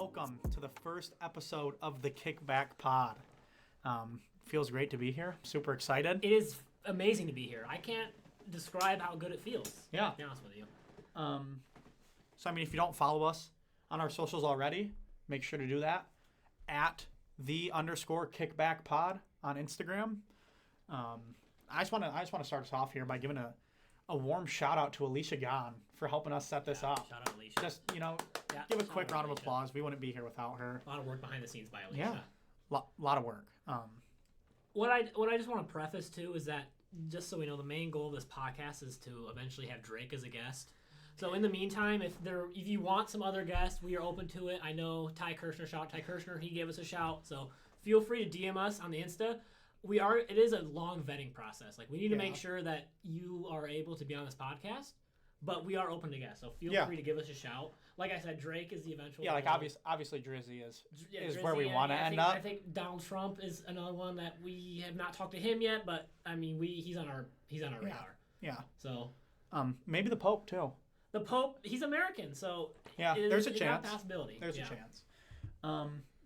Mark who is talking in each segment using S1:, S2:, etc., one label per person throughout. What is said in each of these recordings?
S1: welcome to the first episode of the Kickback pod. Feels great to be here. Super excited.
S2: It is amazing to be here. I can't describe how good it feels.
S1: Yeah.
S2: To be honest with you.
S1: So, I mean, if you don't follow us on our socials already, make sure to do that. At _kickback pod on Instagram. I just want to start us off here by giving a warm shout out to Alicia Gahn for helping us set this up.
S2: Shout out Alicia.
S1: Just, give a quick round of applause. We wouldn't be here without her.
S2: A lot of work behind the scenes by Alicia.
S1: Yeah, lot of work.
S2: What I just want to preface too is that, just so we know, the main goal of this podcast is to eventually have Drake as a guest. So in the meantime, if you want some other guests, we are open to it. I know Ty Kirshner, shout out Ty Kirshner, he gave us a shout. So feel free to DM us on the Insta. It is a long vetting process. Like, we need to make sure that you are able to be on this podcast, but we are open to guests. So feel free to give us a shout. Like I said, Drake is the eventual.
S1: Yeah, like obviously Drizzy is
S2: Drizzy,
S1: where we want to end up.
S2: I think Donald Trump is another one that we have not talked to him yet, but I mean, he's on our radar.
S1: Yeah.
S2: So
S1: maybe the Pope too.
S2: The Pope, he's American, so
S1: there's a chance.
S2: A possibility.
S1: There's a chance.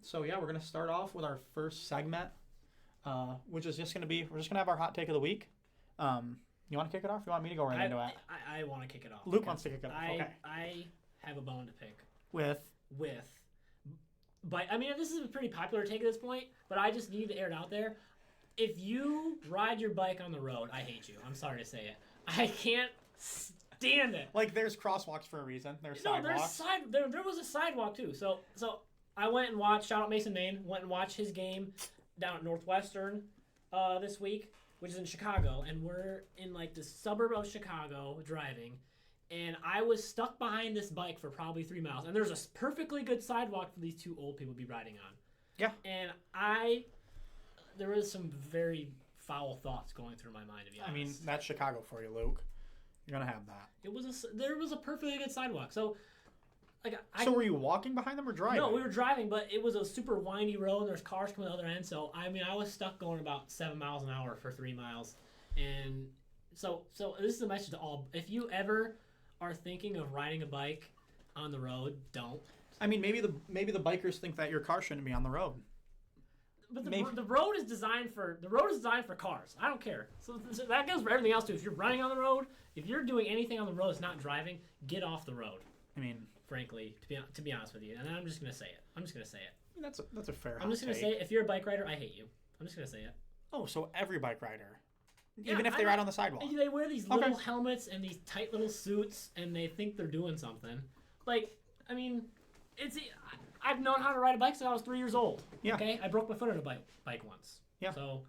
S1: So we're gonna start off with our first segment, which is we're just gonna have our hot take of the week. You want to kick it off? You want me to go right into it?
S2: I want to kick it off.
S1: Luke wants to kick it off. Okay.
S2: I have a bone to pick.
S1: With.
S2: But I mean, this is a pretty popular take at this point, but I just need to air it out there. If you ride your bike on the road, I hate you. I'm sorry to say it. I can't stand it.
S1: Like, there's crosswalks for a reason. There's sidewalks.
S2: There was a sidewalk too. So I went and watched, shout out Mason Maine, went and watched his game down at Northwestern this week, which is in Chicago, and we're in like the suburb of Chicago driving, and I was stuck behind this bike for probably 3 miles, and there's a perfectly good sidewalk for these two old people to be riding on.
S1: Yeah.
S2: And there was some very foul thoughts going through my mind, to be honest.
S1: I mean, that's Chicago for you, Luke. You're gonna have that.
S2: There was a perfectly good sidewalk, so.
S1: So were you walking behind them or driving?
S2: No, we were driving, but it was a super windy road, and there's cars coming the other end. So, I mean, I was stuck going about 7 miles an hour for 3 miles. And so this is a message to all. If you ever are thinking of riding a bike on the road, don't.
S1: I mean, maybe the bikers think that your car shouldn't be on the road.
S2: But the road is designed for cars. I don't care. So that goes for everything else, too. If you're running on the road, if you're doing anything on the road that's not driving, get off the road.
S1: I mean,
S2: frankly, to be honest with you, and I'm just gonna say it. I mean,
S1: that's a fair.
S2: I'm just gonna say it. If you're a bike rider, I hate you. I'm just gonna say it.
S1: Oh, so every bike rider, even if they ride on the sidewalk,
S2: they wear these little helmets and these tight little suits, and they think they're doing something. Like, I mean, I've known how to ride a bike since I was 3 years old.
S1: Yeah.
S2: Okay, I broke my foot on a bike once.
S1: Yeah.
S2: So,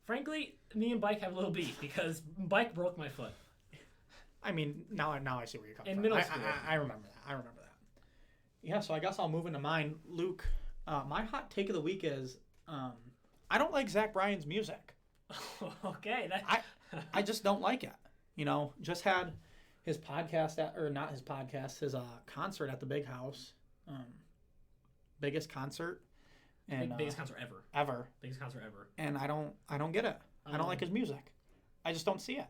S2: frankly, me and bike have a little beef because bike broke my foot.
S1: I mean, now I see where you're coming from.
S2: In middle school.
S1: I remember that. Yeah, so I guess I'll move into mine. Luke, my hot take of the week is I don't like Zach Bryan's music.
S2: Okay.
S1: I just don't like it. Just had his podcast his concert at the Big House. Biggest concert. And,
S2: biggest concert ever.
S1: Ever.
S2: Biggest concert ever.
S1: And I don't get it. I don't like his music. I just don't see it.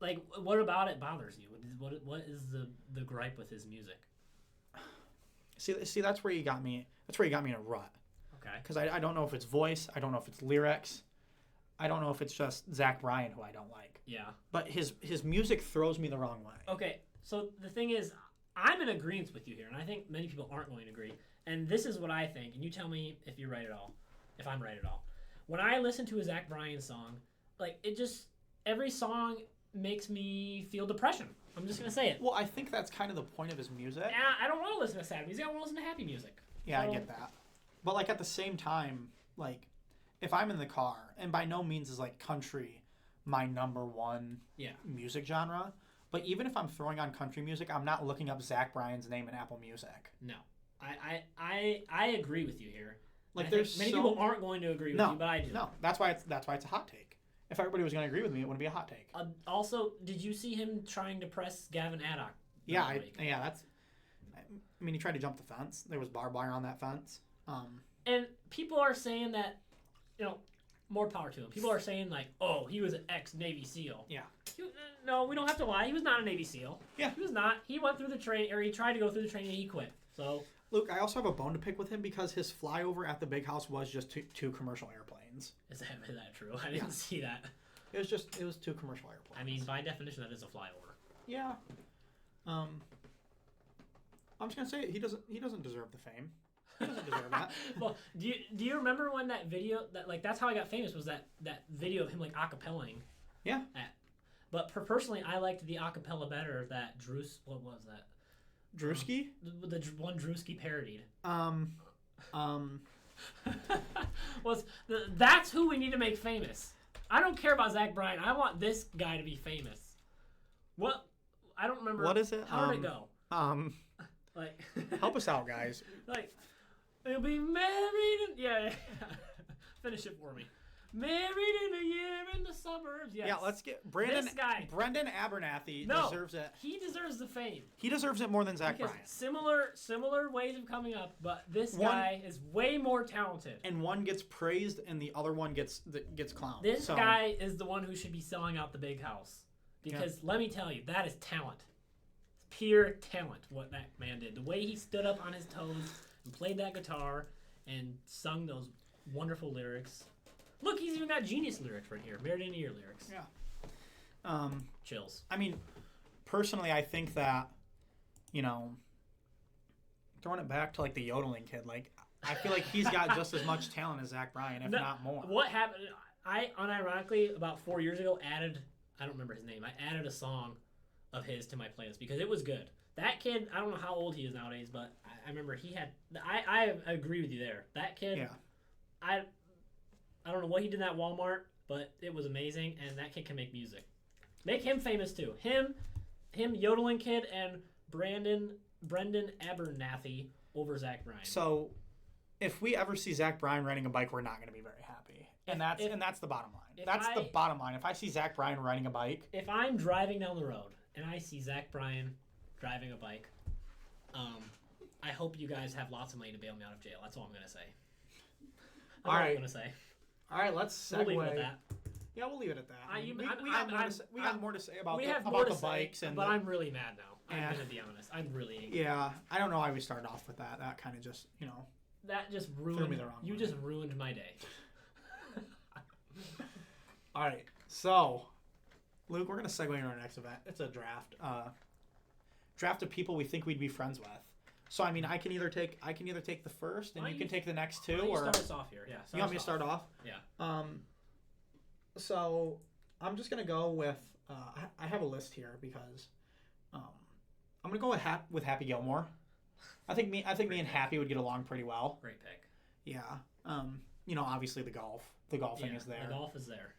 S2: Like, what about it bothers you? What is the gripe with his music?
S1: See, that's where you got me. That's where you got me in a rut.
S2: Okay.
S1: Because I don't know if it's voice. I don't know if it's lyrics. I don't know if it's just Zach Bryan who I don't like.
S2: Yeah.
S1: But his music throws me the wrong way.
S2: Okay, so the thing is, I'm in agreement with you here, and I think many people aren't going to agree. And this is what I think, and you tell me if you're right at all, if I'm right at all. When I listen to a Zach Bryan song, like, every song makes me feel depression. I'm just going to say it.
S1: Well, I think that's kind of the point of his music.
S2: And I don't want to listen to sad music. I want to listen to happy music.
S1: Yeah, I get that. But, like, at the same time, like, if I'm in the car, and by no means is, like, country my number one music genre, but even if I'm throwing on country music, I'm not looking up Zach Bryan's name in Apple Music.
S2: No. I agree with you here.
S1: Like,
S2: many people aren't going to agree with you, but I do.
S1: No, that's why it's a hot take. If everybody was going to agree with me, it wouldn't be a hot take.
S2: Also, did you see him trying to press Gavin Addock?
S1: Yeah, that's. I mean, he tried to jump the fence. There was barbed wire on that fence.
S2: And people are saying that, more power to him. People are saying like, oh, he was an ex-Navy SEAL.
S1: Yeah.
S2: No, we don't have to lie. He was not a Navy SEAL.
S1: Yeah.
S2: He was not. He went through the training, or he tried to go through the training, and he quit. So
S1: Luke, I also have a bone to pick with him because his flyover at the big house was just two commercial airplanes.
S2: Is that true? I didn't see that.
S1: It was two commercial airplanes.
S2: I mean, by definition, that is a flyover.
S1: Yeah. I'm just gonna say it. He doesn't deserve the fame. He doesn't deserve that.
S2: Well, do you remember when that video that's how I got famous was that video of him like acapellaing?
S1: Yeah.
S2: But personally, I liked the acapella better. That what was that?
S1: Drewski?
S2: The one Drewski parodied. That's who we need to make famous. I don't care about Zach Bryan. I want this guy to be famous. What? I don't remember.
S1: What is it?
S2: How did it go? Like,
S1: help us out, guys.
S2: Like, we'll be married. Yeah. Finish it for me. Married in a year in the suburbs. Yes.
S1: Yeah, let's get Brandon.
S2: This guy.
S1: Brendan Abernathy deserves it.
S2: He deserves the fame.
S1: He deserves it more than Zach Bryan.
S2: Similar ways of coming up, but this guy is way more talented.
S1: And one gets praised, and the other one gets clowned.
S2: This guy is the one who should be selling out the big house, because let me tell you, that is talent. Pure talent. What that man did. The way he stood up on his toes and played that guitar and sung those wonderful lyrics. Look, he's even got genius lyrics right here. Married in a Year lyrics.
S1: Yeah.
S2: Chills.
S1: I mean, personally, I think that, throwing it back to like the yodeling kid, like I feel like he's got just as much talent as Zach Bryan, if not more.
S2: What happened? I unironically about 4 years ago I don't remember his name. I added a song of his to my playlist because it was good. That kid, I don't know how old he is nowadays, but I remember he had. I agree with you there. That kid. Yeah. I don't know what he did in that Walmart, but it was amazing, and that kid can make music. Make him famous too. Him, yodeling kid, and Brendan Abernathy over Zach Bryan.
S1: So, if we ever see Zach Bryan riding a bike, we're not going to be very happy, and that's the bottom line. That's the bottom line. If I see Zach Bryan riding a bike,
S2: if I'm driving down the road and I see Zach Bryan driving a bike, I hope you guys have lots of money to bail me out of jail. That's all I'm going to say. That's all I'm going to say.
S1: All right, let's segue.
S2: We'll leave it at that.
S1: Yeah, we'll leave it at that. We
S2: got
S1: more to say about
S2: the
S1: bikes.
S2: But I'm really mad now. I'm going to be honest. I'm really angry.
S1: Yeah, I don't know why we started off with that. That kind of just,
S2: That just ruined
S1: threw me the wrong way.
S2: just ruined my day.
S1: All right, so, Luke, we're going to segue into our next event. It's a draft. Draft of people we think we'd be friends with. So, I mean, I can either take the first, and you can take the next two, or
S2: start us off here. Yeah.
S1: You want me to start off?
S2: Yeah.
S1: So I'm just gonna go with. I have a list here because I'm gonna go with Happy Gilmore. I think me and Happy would get along pretty well.
S2: Great pick.
S1: Yeah. Obviously the golfing is there.
S2: The golf is there.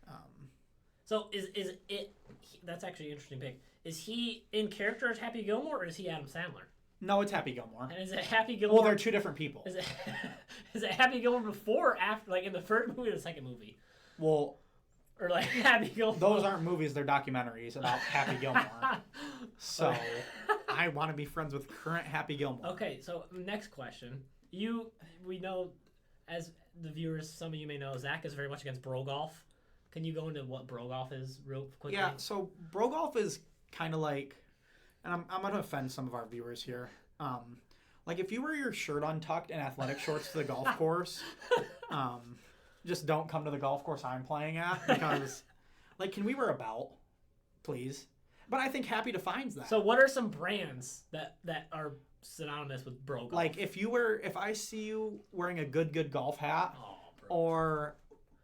S2: So is it? That's actually an interesting pick. Is he in character as Happy Gilmore, or is he Adam Sandler?
S1: No, it's Happy Gilmore.
S2: And is it Happy Gilmore?
S1: Well, they're two different people.
S2: Is it Happy Gilmore before or after, like in the first movie or the second movie?
S1: Well,
S2: or like Happy Gilmore.
S1: Those aren't movies; they're documentaries about Happy Gilmore. So, I want to be friends with current Happy Gilmore.
S2: Okay, so next question. We know, as the viewers, some of you may know, Zach is very much against bro golf. Can you go into what bro golf is real quickly?
S1: Yeah, so bro golf is kind of like. And I'm going to offend some of our viewers here. Like, if you wear your shirt untucked and athletic shorts to the golf course, just don't come to the golf course I'm playing at because, like, can we wear a belt, please? But I think Happy defines that.
S2: So what are some brands that are synonymous with bro golf?
S1: Like, if I see you wearing a good golf hat or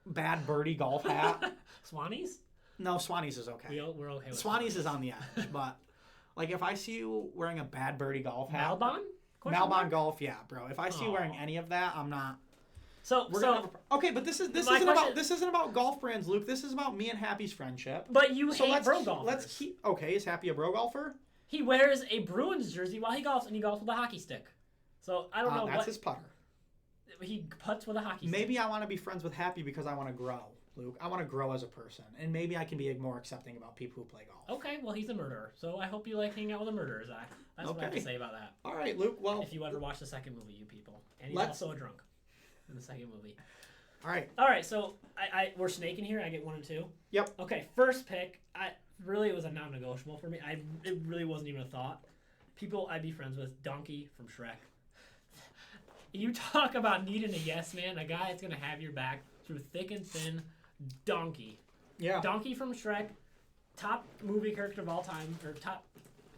S1: bad birdie golf hat.
S2: Swannies?
S1: No, Swannies is okay.
S2: We're okay with
S1: Swannies is on the edge, but... Like, if I see you wearing a bad birdie golf hat...
S2: Malbon
S1: golf, yeah, bro. If I see you wearing any of that, I'm not... Okay, but this isn't about golf brands, Luke. This is about me and Happy's friendship.
S2: But you hate bro golfers.
S1: Okay, is Happy a bro golfer?
S2: He wears a Bruins jersey while he golfs, and he golfs with a hockey stick. So, I don't know
S1: that's his putter.
S2: He putts with a hockey stick.
S1: Maybe I want to be friends with Happy because I want to grow. Luke, I want to grow as a person, and maybe I can be more accepting about people who play golf.
S2: Okay, well, he's a murderer, so I hope you like hanging out with a murderer, Zach. That's what I have to say about that.
S1: All right, Luke, well...
S2: If you ever watch the second movie, you people. And he's also a drunk in the second movie.
S1: All right,
S2: so we're snaking here. I get 1 and 2?
S1: Yep.
S2: Okay, first pick. It was a non-negotiable for me. It really wasn't even a thought. People I'd be friends with. Donkey from Shrek. You talk about needing a yes man, a guy that's gonna have your back through thick and thin. Donkey.
S1: Yeah.
S2: Donkey from Shrek, top movie character of all time, or top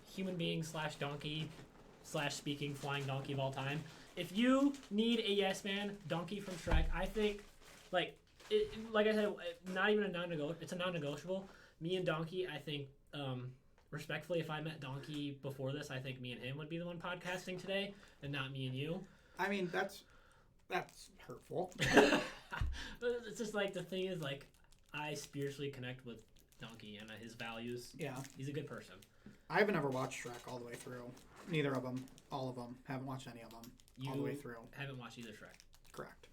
S2: human being / donkey / speaking flying donkey of all time. If you need a yes man, Donkey from Shrek, I think, like I said, not even a non-negotiable. It's a non-negotiable. Me and Donkey, I think, respectfully, if I met Donkey before this, I think me and him would be the one podcasting today, and not me and you.
S1: I mean, that's hurtful.
S2: It's just like the thing is like I spiritually connect with Donkey and his values.
S1: Yeah.
S2: He's a good person.
S1: I haven't ever watched Shrek all the way through. Neither of them. All of them. Haven't watched any of them all the way through.
S2: Haven't watched either Shrek.
S1: Correct.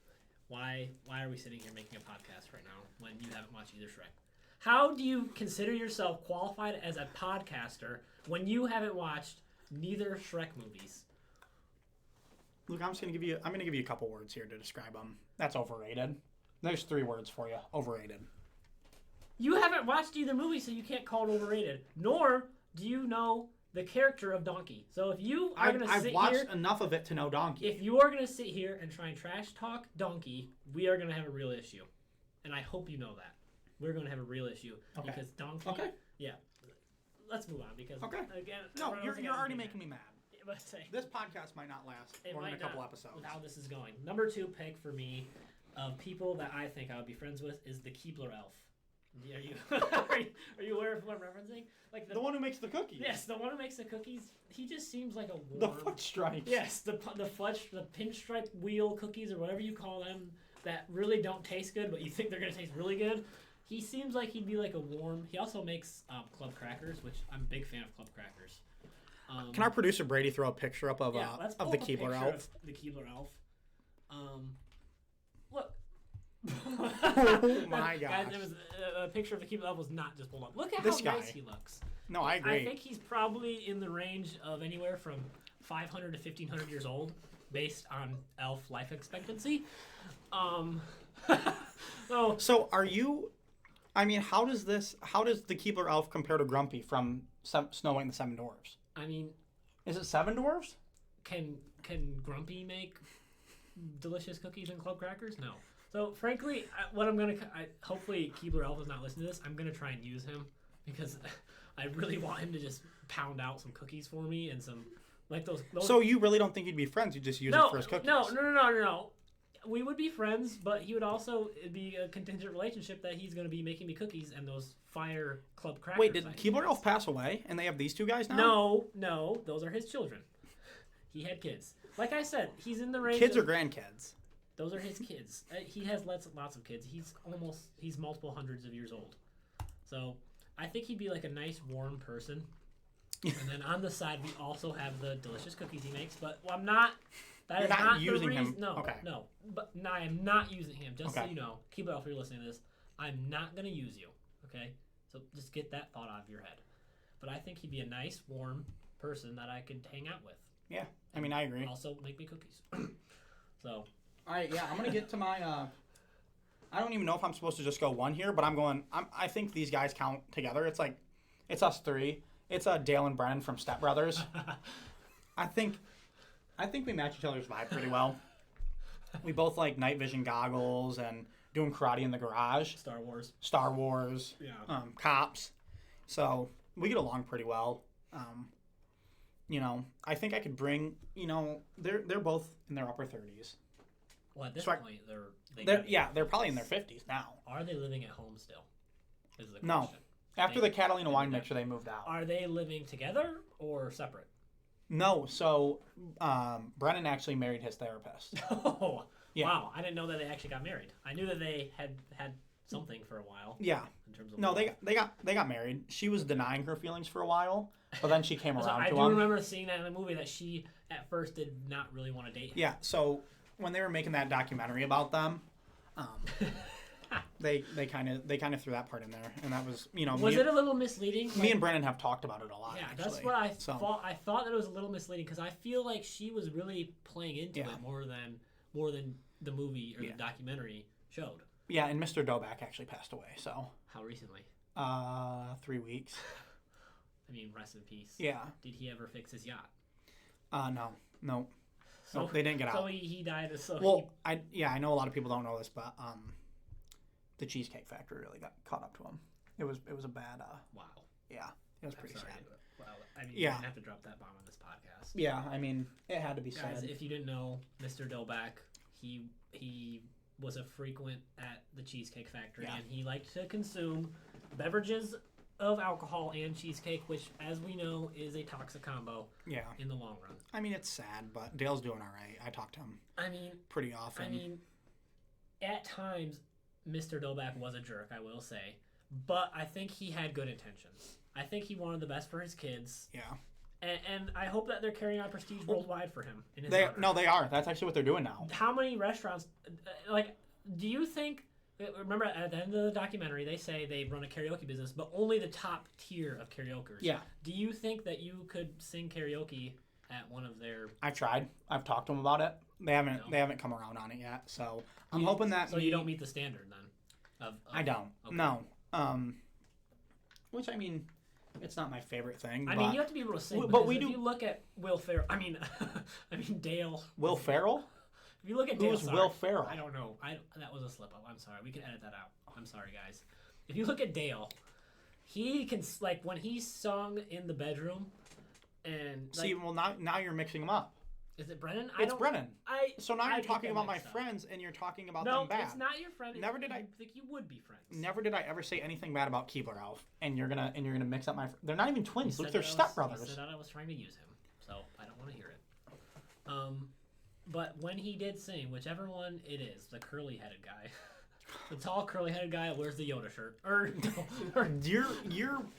S2: Why are we sitting here making a podcast right now when you haven't watched either Shrek? How do you consider yourself qualified as a podcaster when you haven't watched neither Shrek movies?
S1: Luke, I'm gonna give you a couple words here to describe them. That's overrated. There's 3 words for you. Overrated.
S2: You haven't watched either movie, so you can't call it overrated. Nor do you know the character of Donkey. So if you are going to sit here... I've watched
S1: enough of it to know Donkey.
S2: If you are going to sit here and try and trash talk Donkey, we are going to have a real issue. And I hope you know that. We're going to have a real issue. Okay. Because Donkey...
S1: Okay.
S2: Yeah. Let's move on because...
S1: Okay.
S2: Again,
S1: no, you're already making me mad.
S2: Let's say,
S1: this podcast might not last more than a couple episodes.
S2: With how this is going. Number 2 pick for me of people that I think I would be friends with is the Keebler Elf. Are you aware of who I'm referencing? Like
S1: the one who makes the cookies.
S2: Yes, the one who makes the cookies. He just seems like a warm...
S1: The fudge stripes.
S2: Yes, the pinstripe wheel cookies or whatever you call them that really don't taste good, but you think they're going to taste really good. He seems like he'd be like a warm... He also makes club crackers, which I'm a big fan of club crackers.
S1: Can our producer Brady throw a picture up of the Keebler Elf?
S2: The Keebler Elf. Look.
S1: Oh my gosh.
S2: Guys, there was a picture of the Keebler Elf was not just pulled up. Look at
S1: this
S2: how
S1: guy.
S2: nice he looks.
S1: No, I agree.
S2: I think he's probably in the range of anywhere from 500 to 1,500 years old, based on elf life expectancy.
S1: So are you? I mean, how does the Keebler Elf compare to Grumpy from Snow White and the Seven Dwarfs?
S2: I mean,
S1: is it Seven Dwarfs?
S2: Can Grumpy make delicious cookies and club crackers? No. So frankly, what I'm gonna hopefully Keebler Elf is not listening to this. I'm gonna try and use him because I really want him to just pound out some cookies for me and some like those.
S1: So you really don't think you'd be friends? You just use it for his cookies?
S2: No. We would be friends, but he would also be a contingent relationship that he's going to be making me cookies and those fire club crackers.
S1: Wait, did Keebler Elf pass away and they have these 2 guys now?
S2: No, those are his children. He had kids. Like I said, he's in the range.
S1: Kids or grandkids?
S2: Those are his kids. He has lots of kids. He's multiple hundreds of years old. So I think he'd be like a nice warm person. And then on the side, we also have the delicious cookies he makes. But I'm not. That You're is not using the reason.
S1: Him.
S2: No,
S1: okay.
S2: no. But no, I am not using him. Just so you know, Keebler Elf, if you're listening to this, I'm not gonna use you. Okay. So just get that thought out of your head. But I think he'd be a nice, warm person that I could hang out with.
S1: Yeah, I mean, I agree.
S2: Also, make me cookies. So.
S1: All right, yeah, I'm gonna get to my. I don't even know if I'm supposed to just go one here, but I think these guys count together. It's us 3. It's Dale and Brennan from Step Brothers. I think we match each other's vibe pretty well. We both like night vision goggles and doing karate in the garage. Star Wars.
S2: Yeah.
S1: Cops. So we get along pretty well. I think I could bring. They're both in their upper 30s.
S2: Well, at this point,
S1: they're probably in their 50s now.
S2: Are they living at home still? Is the question.
S1: No. After the Catalina wine mixture, they moved out.
S2: Are they living together or separate?
S1: No. So Brennan actually married his therapist.
S2: Oh, yeah. Wow. I didn't know that they actually got married. I knew that they had something for a while.
S1: Yeah.
S2: In terms of
S1: they got married. She was denying her feelings for a while, but then she came around to him.
S2: I do remember seeing that in the movie that she at first did not really want to date him.
S1: Yeah. So when they were making that documentary about them, they kind of threw that part in there, and that was
S2: Was it a little misleading?
S1: Me and Brennan have talked about it a lot.
S2: Yeah,
S1: actually.
S2: That's what I thought. I thought that it was a little misleading because I feel like she was really playing into it more than the movie or the documentary showed.
S1: Yeah, and Mr. Doback actually passed away. So
S2: how recently?
S1: 3 weeks.
S2: I mean, rest in peace.
S1: Yeah.
S2: Did he ever fix his yacht?
S1: No.
S2: So
S1: they didn't get
S2: So
S1: out.
S2: he died. So
S1: Well, I know a lot of people don't know this, but the Cheesecake Factory really got caught up to him. It was a bad.
S2: wow.
S1: Yeah, it was pretty
S2: I'm sorry.
S1: sad.
S2: Well, I mean,
S1: Yeah.
S2: you didn't have to drop that bomb on this podcast.
S1: Yeah, I mean, it had to be
S2: Guys,
S1: said.
S2: if you didn't know, Mr. Doback, he was a frequent at the Cheesecake Factory,
S1: Yeah.
S2: and he liked to consume beverages of alcohol and cheesecake, which, as we know, is a toxic combo
S1: Yeah,
S2: in the long run.
S1: I mean, it's sad, but Dale's doing all right. I talk to him
S2: I mean,
S1: pretty often.
S2: at times, Mr. Doback was a jerk, I will say, but I think he had good intentions. I think he wanted the best for his kids,
S1: Yeah,
S2: and I hope that they're carrying on prestige worldwide for him. In his
S1: they
S2: honor.
S1: no, they are. That's actually what they're doing now.
S2: How many restaurants, do you think, remember at the end of the documentary, they say they run a karaoke business, but only the top tier of karaokers.
S1: Yeah,
S2: Do you think that you could sing karaoke at one of their...
S1: I've tried. I've talked to them about it. They haven't.
S2: No.
S1: They haven't come around on it yet. So I'm hoping that.
S2: So you don't meet the standard then?
S1: I don't.
S2: Okay.
S1: No. Which I mean, it's not my favorite thing.
S2: I
S1: but
S2: mean, you have to be able to sing.
S1: But we
S2: if
S1: do.
S2: you look at Will Ferrell, I mean Dale.
S1: Will Ferrell?
S2: If you look at
S1: Who
S2: Dale,
S1: is Will Ferrell?
S2: I don't know. That was a slip up. I'm sorry. We can edit that out. I'm sorry, guys. If you look at Dale, he can when he sung in the bedroom, and
S1: See, well now you're mixing them up.
S2: is it Brennan?
S1: It's Brennan. So now
S2: I
S1: you're
S2: get
S1: talking
S2: them
S1: about my
S2: mixed up.
S1: friends and you're talking about
S2: No,
S1: them bad.
S2: it's not your friend.
S1: Never did
S2: I
S1: I-
S2: think you would be friends.
S1: Never did I ever say anything bad about Keebler Elf, and you're gonna mix up my. They're not even
S2: He
S1: twins.
S2: said
S1: Look, they're
S2: that
S1: stepbrothers.
S2: He said that I was trying to use him, so I don't want to hear it. But when he did sing, whichever one it is, the curly-headed guy, the tall curly-headed guy that wears the Yoda shirt, or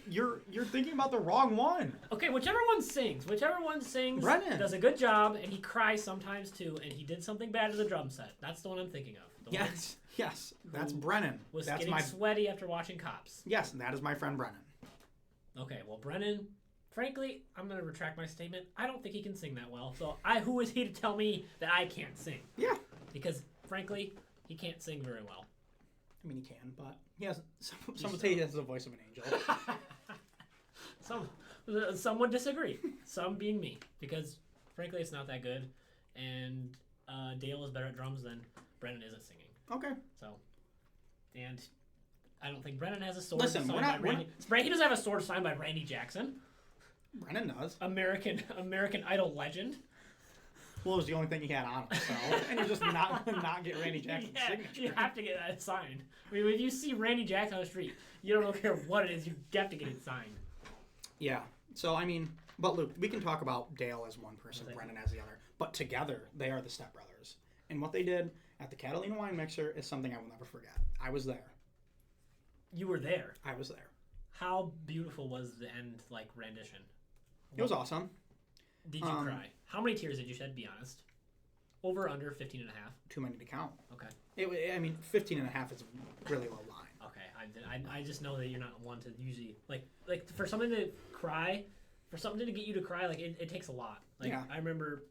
S1: You're thinking about the wrong one.
S2: okay, whichever one sings,
S1: Brennan.
S2: does a good job, and he cries sometimes too, and he did something bad to the drum set. That's the one I'm thinking of. The one
S1: Yes, that's Brennan.
S2: was
S1: That's
S2: getting sweaty after watching Cops.
S1: Yes, that is my friend Brennan.
S2: Okay, well, Brennan, frankly, I'm going to retract my statement. I don't think he can sing that well. So who is he to tell me that I can't sing?
S1: Yeah.
S2: Because, frankly, he can't sing very well.
S1: I mean, he can, but he has. Some would say he has the voice of an angel.
S2: Some would disagree. Some being me. Because, frankly, it's not that good. And Dale is better at drums than Brennan is at singing.
S1: Okay.
S2: So, and I don't think Brennan has a sword
S1: Listen,
S2: signed
S1: we're
S2: by
S1: not-
S2: Randy. He doesn't have a sword signed by Randy Jackson,
S1: Brennan does.
S2: American Idol legend.
S1: Well, it was the only thing he had on him, so and you just not get Randy Jackson's
S2: Yeah,
S1: signature.
S2: you have to get that signed. I mean, if you see Randy Jackson on the street, you don't care what it is, you have to get it signed.
S1: Yeah. So I mean, but Luke, we can talk about Dale as one person,
S2: Okay.
S1: Brennan as the other, but together they are the stepbrothers. And what they did at the Catalina Wine Mixer is something I will never forget. I was there.
S2: You were there.
S1: I was there.
S2: How beautiful was the end rendition?
S1: It was awesome.
S2: Did you cry? How many tears did you shed? Be honest. Over or under 15 and a half?
S1: Too many to count.
S2: Okay.
S1: I mean, 15 and a half is a really low line.
S2: Okay. I just know that you're not one to usually like for something to cry, for something to get you to cry, it takes a lot.
S1: Yeah.
S2: I remember,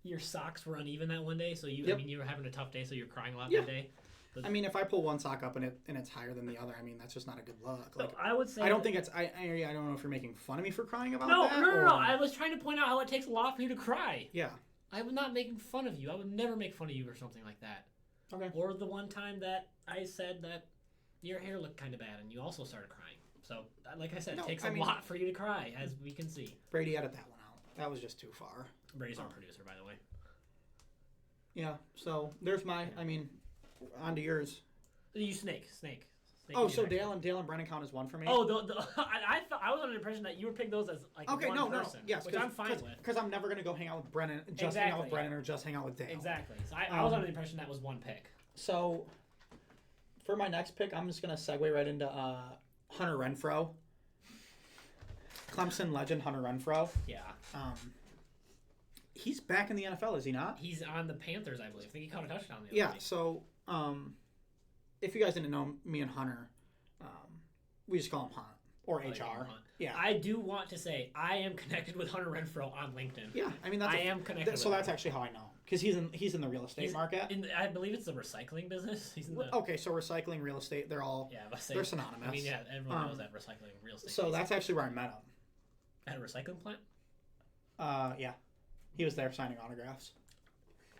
S2: your socks were uneven that one day, so you
S1: Yep.
S2: I mean you were having a tough day, so you're crying a lot
S1: Yeah.
S2: that day.
S1: I mean, if I pull one sock up and it's higher than the other, I mean, that's just not a good look.
S2: So I would say
S1: I don't think it's. I don't know if you're making fun of me for crying about
S2: No.
S1: that.
S2: I was trying to point out how it takes a lot for you to cry.
S1: Yeah.
S2: I was not making fun of you. I would never make fun of you or something like that.
S1: Okay.
S2: Or the one time that I said that your hair looked kind of bad and you also started crying. So, like I said,
S1: No,
S2: it takes
S1: I
S2: a
S1: mean-
S2: lot for you to cry, as we can see.
S1: Brady edit that one out. That was just too far.
S2: Brady's our producer, by the way.
S1: Yeah. So there's my. I mean, on to yours.
S2: You snake.
S1: Oh,
S2: is
S1: so
S2: your next
S1: Dale
S2: one.
S1: and Brennan count as one for me.
S2: Oh, I thought I was under the impression that you were picking those as
S1: okay.
S2: one
S1: No.
S2: person,
S1: Yes.
S2: which I'm fine with.
S1: Because I'm never gonna go hang out with Brennan. Just hang out with
S2: Exactly.
S1: Brennan or just hang out with Dale.
S2: Exactly. So I was under the impression that was one pick.
S1: So, for my next pick, I'm just gonna segue right into Hunter Renfrow. Clemson legend Hunter Renfrow.
S2: Yeah.
S1: He's back in the NFL, is he not?
S2: He's on the Panthers, I believe. I think he caught a touchdown the other
S1: Yeah.
S2: day.
S1: So, if you guys didn't know, me and Hunter, we just call him Hunt or
S2: I like
S1: HR.
S2: Hunt.
S1: Yeah.
S2: I do want to say I am connected with Hunter Renfrow on LinkedIn.
S1: Yeah. I mean, that's
S2: I am connected.
S1: so
S2: with
S1: that's
S2: him.
S1: actually how I know, because he's in the real estate
S2: He's
S1: market.
S2: I believe it's the recycling business. He's in the
S1: Okay, so recycling, real estate, they're all they're synonymous.
S2: I mean, yeah, everyone knows that recycling real estate.
S1: So
S2: piece.
S1: that's actually where I met him.
S2: At a recycling plant.
S1: Yeah. He was there signing autographs.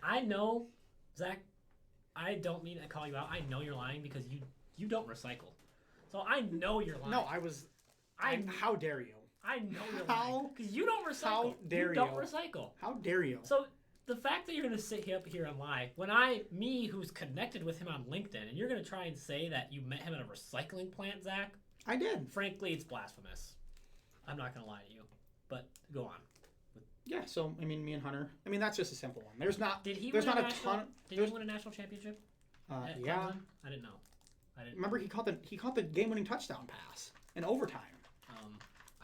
S2: I know, Zach, I don't mean to call you out. I know you're lying because you don't recycle. So I know you're lying.
S1: No, how dare you?
S2: I know you're lying. Because you don't recycle.
S1: How dare you?
S2: You don't recycle.
S1: How dare you?
S2: So the fact that you're going to sit up here and lie, when me who's connected with him on LinkedIn, and you're going to try and say that you met him at a recycling plant, Zach?
S1: I did.
S2: Frankly, it's blasphemous. I'm not going to lie to you. But go on.
S1: Yeah, so, I mean, me and Hunter, that's just a simple one. There's not
S2: Did he
S1: there's
S2: win
S1: not
S2: a
S1: a
S2: national,
S1: ton.
S2: Did he win a national championship?
S1: Yeah.
S2: Clemson? I didn't know.
S1: Remember, he caught the game-winning touchdown pass in overtime.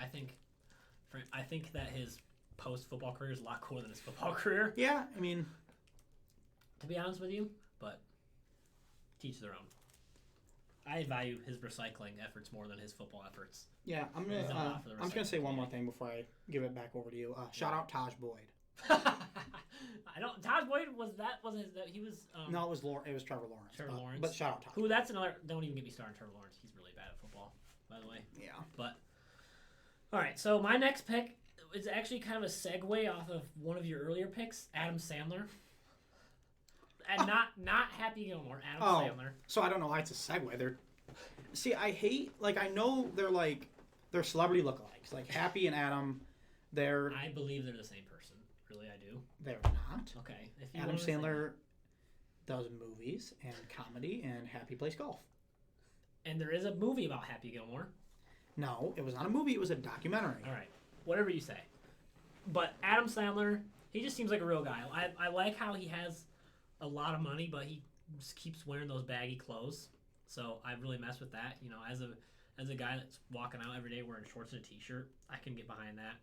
S2: I think that his post-football career is a lot cooler than his football career.
S1: Yeah,
S2: to be honest with you, but teach their own. I value his recycling efforts more than his football efforts.
S1: Yeah, I'm just gonna say one more thing before I give it back over to you. Shout out Taj Boyd.
S2: I don't. Taj Boyd he was.
S1: No, it was Trevor Lawrence.
S2: Trevor Lawrence.
S1: But shout out Taj.
S2: Who? That's another. Don't even get me started on Trevor Lawrence. He's really bad at football, by the way.
S1: Yeah.
S2: But all right, so my next pick is actually kind of a segue off of one of your earlier picks, Adam Sandler. And not Happy Gilmore, Adam Sandler.
S1: So I don't know why it's a segue. I know they're celebrity lookalikes. Like Happy and Adam,
S2: I believe they're the same person. Really, I do.
S1: They're not.
S2: Okay.
S1: Adam Sandler does movies and comedy, and Happy plays golf.
S2: And there is a movie about Happy Gilmore.
S1: No, it was not a movie. It was a documentary.
S2: All right. Whatever you say. But Adam Sandler, he just seems like a real guy. I like how he has a lot of money, but he just keeps wearing those baggy clothes. So I really mess with that. As a guy that's walking out every day wearing shorts and a t-shirt, I can get behind that.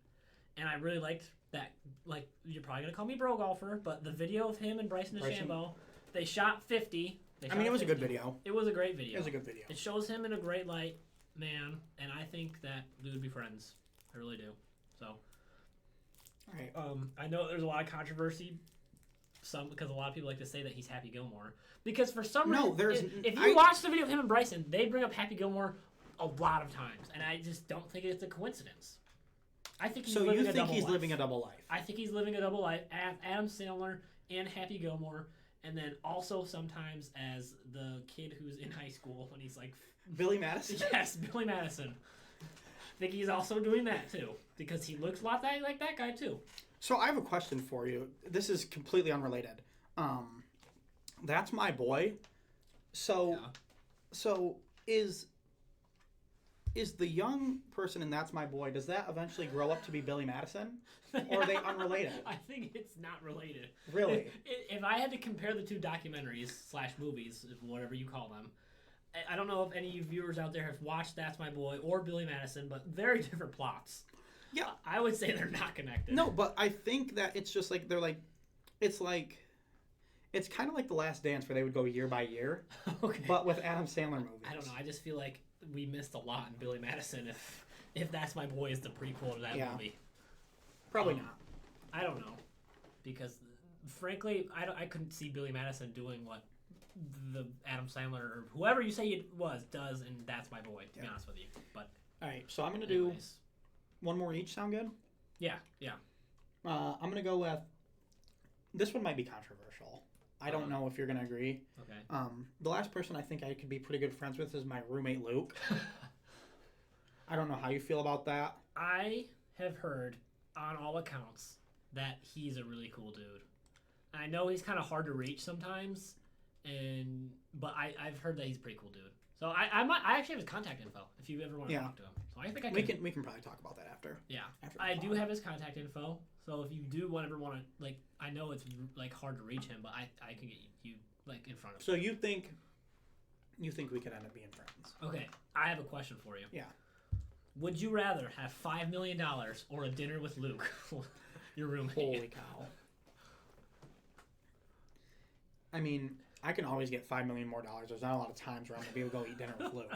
S2: And I really liked that. Like, you're probably gonna call me bro golfer, but the video of him and Bryson DeChambeau, they shot 50.
S1: It was a good video.
S2: It was a great video.
S1: It was a good video.
S2: It shows him in a great light, man, and I think that we would be friends. I really do. So,
S1: all right.
S2: I know there's a lot of controversy. Because a lot of people like to say that he's Happy Gilmore. Because for some reason, if you watch the video of him and Bryson, they bring up Happy Gilmore a lot of times, and I just don't think it's a coincidence. I think he's living a double life. So you think he's living a double life? I think he's living a double life. Adam Sandler and Happy Gilmore, and then also sometimes as the kid who's in high school when he's like
S1: Billy Madison.
S2: Yes, Billy Madison. I think he's also doing that too because he looks a lot like that guy too.
S1: So I have a question for you. This is completely unrelated. That's My Boy. So is the young person in That's My Boy, does that eventually grow up to be Billy Madison? Or are they unrelated?
S2: I think it's not related.
S1: Really?
S2: If I had to compare the two documentaries / movies, whatever you call them, I don't know if any of you viewers out there have watched That's My Boy or Billy Madison, but very different plots.
S1: Yeah.
S2: I would say they're not connected.
S1: No, but I think that it's just like it's kind of like The Last Dance where they would go year by year, okay. But with Adam Sandler movies.
S2: I don't know. I just feel like we missed a lot in Billy Madison if That's My Boy is the prequel to that movie.
S1: Probably not.
S2: I don't know. Because, frankly, I couldn't see Billy Madison doing what the Adam Sandler or whoever you say it does in That's My Boy, to be honest with you. But
S1: all right, so I'm going to do one more each. Sound good?
S2: Yeah.
S1: I'm going to go with... This one might be controversial. I don't know if you're going to agree.
S2: Okay.
S1: The last person I think I could be pretty good friends with is my roommate, Luke. I don't know how you feel about that.
S2: I have heard, on all accounts, that he's a really cool dude. I know he's kind of hard to reach sometimes, but I've heard that he's a pretty cool dude. So I actually have his contact info if you ever want to talk to him. So I think
S1: we can probably talk about that after.
S2: Yeah, I do have his contact info. So if you do ever want to, I know it's hard to reach him, but I can get you in front of him.
S1: So you think we could end up being friends?
S2: Okay, I have a question for you.
S1: Yeah.
S2: Would you rather have $5 million or a dinner with Luke, your roommate?
S1: Holy cow! I mean, I can always get $5 million more. There's not a lot of times where I'm gonna be able to go eat dinner with Luke.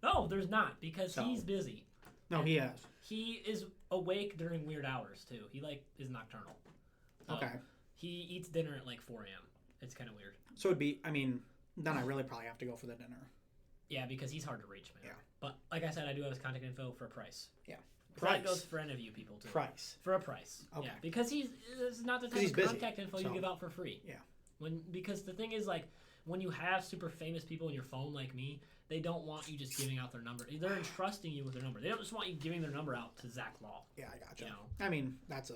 S2: No, there's not because he's busy.
S1: No, he is.
S2: He is awake during weird hours too. He is nocturnal. So
S1: okay.
S2: He eats dinner at 4 a.m. It's kind of weird.
S1: So it'd be. I mean, then I really probably have to go for the dinner.
S2: Yeah, because he's hard to reach, man.
S1: Yeah.
S2: But like I said, I do have his contact info for a price.
S1: Yeah. Price.
S2: That goes for any of you people too.
S1: Price.
S2: For a price.
S1: Okay.
S2: Yeah, because it's not the type
S1: he's
S2: of
S1: busy,
S2: contact info you give out for free.
S1: Yeah.
S2: Because the thing is, like, when you have super famous people in your phone like me, they don't want you just giving out their number. They're entrusting you with their number. They don't just want you giving their number out to Zach Law.
S1: Yeah, I gotcha.
S2: You know?
S1: I mean, that's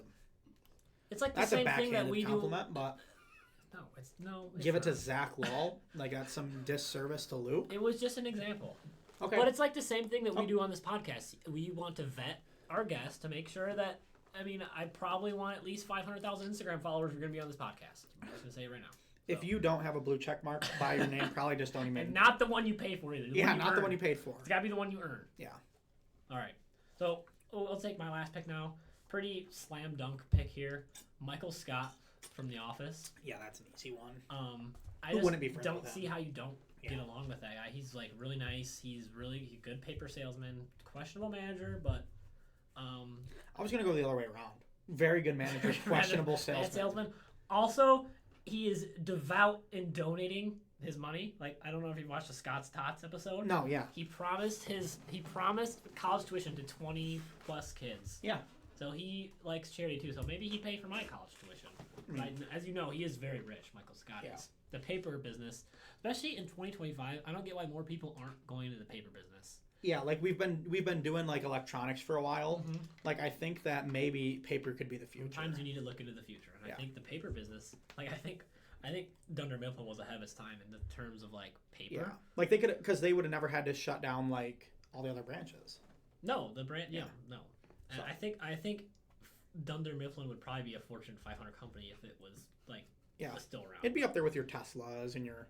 S2: like the
S1: a
S2: same thing that we
S1: compliment,
S2: do.
S1: But
S2: It's
S1: give it to
S2: not.
S1: Zach Law. Like that's some disservice to Luke.
S2: It was just an example.
S1: Okay.
S2: But it's like the same thing that we do on this podcast. We want to vet our guests to make sure that. I mean, I probably want at least 500,000 Instagram followers who are going to be on this podcast. I'm just going to say it right now.
S1: If you don't have a blue check mark by your name, probably just don't even.
S2: And not the one you pay for either.
S1: Not the one you paid for.
S2: It's got to be the one you earn.
S1: Yeah.
S2: All right. So we'll take my last pick now. Pretty slam dunk pick here. Michael Scott from The Office.
S1: Yeah, that's an easy one.
S2: I
S1: wouldn't be friends
S2: don't
S1: with
S2: see
S1: him?
S2: how you don't get along with that guy. He's like really nice. He's really a good paper salesman. Questionable manager, but
S1: I was gonna go the other way around. Very good manager, questionable salesman.
S2: Also, he is devout in donating his money. Like, I don't know if you watched the Scott's Tots episode.
S1: No, yeah.
S2: He promised college tuition to 20 plus kids.
S1: Yeah.
S2: So he likes charity too. So maybe he'd pay for my college tuition. But as you know, he is very rich. Michael Scott is. The paper business, especially in 2025, I don't get why more people aren't going into the paper business.
S1: Yeah, like we've been doing like electronics for a while.
S2: Mm-hmm.
S1: Like I think that maybe paper could be the future.
S2: Sometimes you need to look into the future, and I think the paper business, like I think Dunder Mifflin was ahead of its time in the terms of like paper.
S1: Yeah, like they could, because they would have never had to shut down like all the other branches.
S2: No, the brand. Yeah, no. And
S1: So.
S2: I think Dunder Mifflin would probably be a Fortune 500 company if it was like was still around.
S1: It'd be up there with your Teslas and your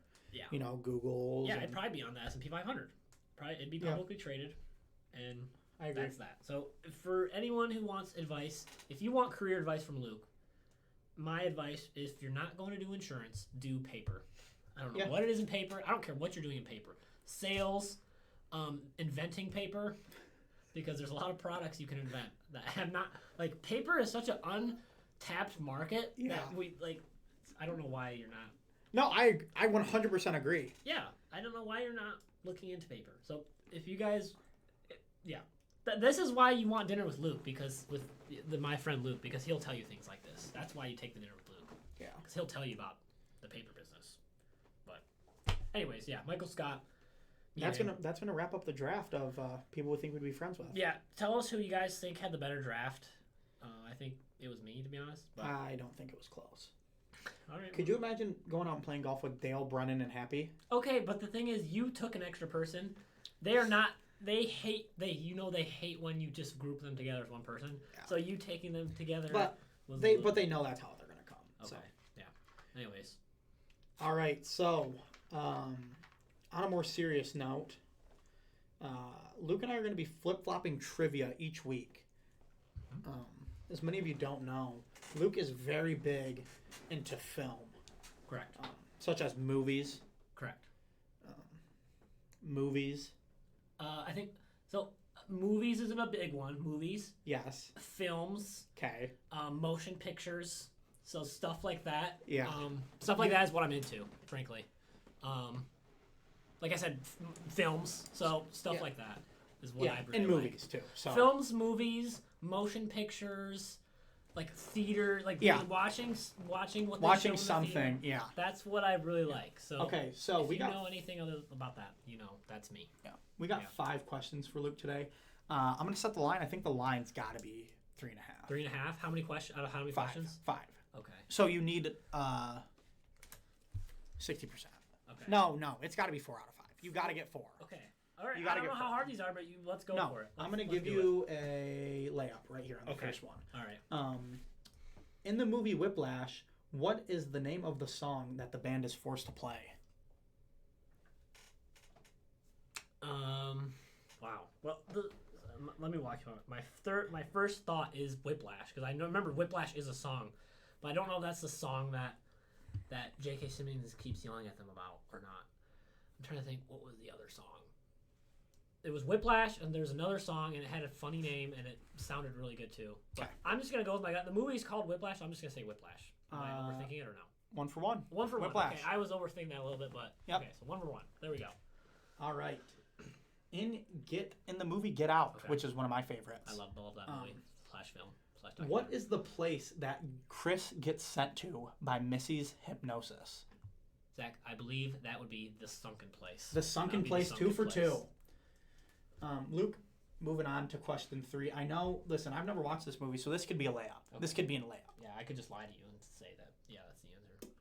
S1: Googles.
S2: Yeah, it'd probably be on the S&P 500. Probably it'd be publicly traded, and
S1: I agree.
S2: that's that. So for anyone who wants advice, if you want career advice from Luke, my advice is if you're not going to do insurance, do paper. I don't know what it is in paper. I don't care what you're doing in paper. Sales, inventing paper, because there's a lot of products you can invent that have not, like, paper is such an untapped market that we, like, I don't know why you're not.
S1: No, I 100% agree.
S2: Yeah, I don't know why you're not looking into paper. So if you guys, this is why you want dinner with Luke, because with my friend Luke, because he'll tell you things like this. That's why you take the dinner with Luke.
S1: Yeah.
S2: Because he'll tell you about the paper business. But anyways, Michael Scott.
S1: That's gonna wrap up the draft of people we think we'd be friends with.
S2: Yeah, tell us who you guys think had the better draft. I think it was me, to be honest. But
S1: I don't think it was close.
S2: all right.
S1: Could you imagine going out and playing golf with Dale, Brennan, and Happy?
S2: Okay, but the thing is, you took an extra person. They are not. They hate when you just group them together as one person. Yeah. So you taking them together.
S1: But they know that's how they're gonna come.
S2: Okay.
S1: So.
S2: Yeah. Anyways.
S1: All right. So, on a more serious note, Luke and I are going to be flip-flopping trivia each week. As many of you don't know, Luke is very big into film.
S2: Correct.
S1: Such as movies.
S2: Correct.
S1: Movies.
S2: I think so. Movies isn't a big one. Movies.
S1: Yes.
S2: Films.
S1: Okay.
S2: Motion pictures. So stuff like that.
S1: Yeah.
S2: Stuff like that is what I'm into, frankly. Like I said, films. So stuff like that is what I really
S1: and movies too. So
S2: films, movies, motion pictures, like theater, like watching
S1: something. Yeah.
S2: That's what I really like. So
S1: okay, so
S2: if you know anything other about that, that's me.
S1: Yeah. We got 5 questions for Luke today. I'm gonna set the line. I think the line's got to be 3.5.
S2: 3.5. How many questions? Out of how many questions?
S1: 5.
S2: Okay.
S1: So you need 60%.
S2: Okay.
S1: No, it's got to be 4 out of 5. You got to get 4.
S2: Okay. All right.
S1: You
S2: I
S1: gotta
S2: don't know
S1: get
S2: how
S1: 4.
S2: hard these are, but let's go for it.
S1: I'm gonna give you a layup right here on the first one.
S2: All right.
S1: In the movie Whiplash, what is the name of the song that the band is forced to play?
S2: Wow. Well, let me walk you on. My first thought is Whiplash, because I remember Whiplash is a song, but I don't know if that's the song that J.K. Simmons keeps yelling at them about or not. I'm trying to think, what was the other song? It was Whiplash, and there's another song, and it had a funny name, and it sounded really good too. But I'm just gonna go with my gut. The movie's called Whiplash. So I'm just gonna say Whiplash. Am I overthinking it or no?
S1: 1 for 1.
S2: 1 for
S1: Whiplash.
S2: 1. Okay, I was overthinking that a little bit, but okay. So 1 for 1. There we go.
S1: All right. in the movie Get Out,
S2: Okay.
S1: which is one of my favorites.
S2: I love that movie slash film slash
S1: What
S2: documentary.
S1: is the place that Chris gets sent to by Missy's hypnosis?
S2: Zach? I believe that would be the sunken place.
S1: The sunken
S2: That would be
S1: place,
S2: the
S1: 2 for
S2: sunken
S1: 2. Luke, moving on to question 3. I know, listen, I've never watched this movie, so this could be a layup.
S2: Okay.
S1: This could be a layup.
S2: Yeah, I could just lie to you and say that. Yeah, that's the answer.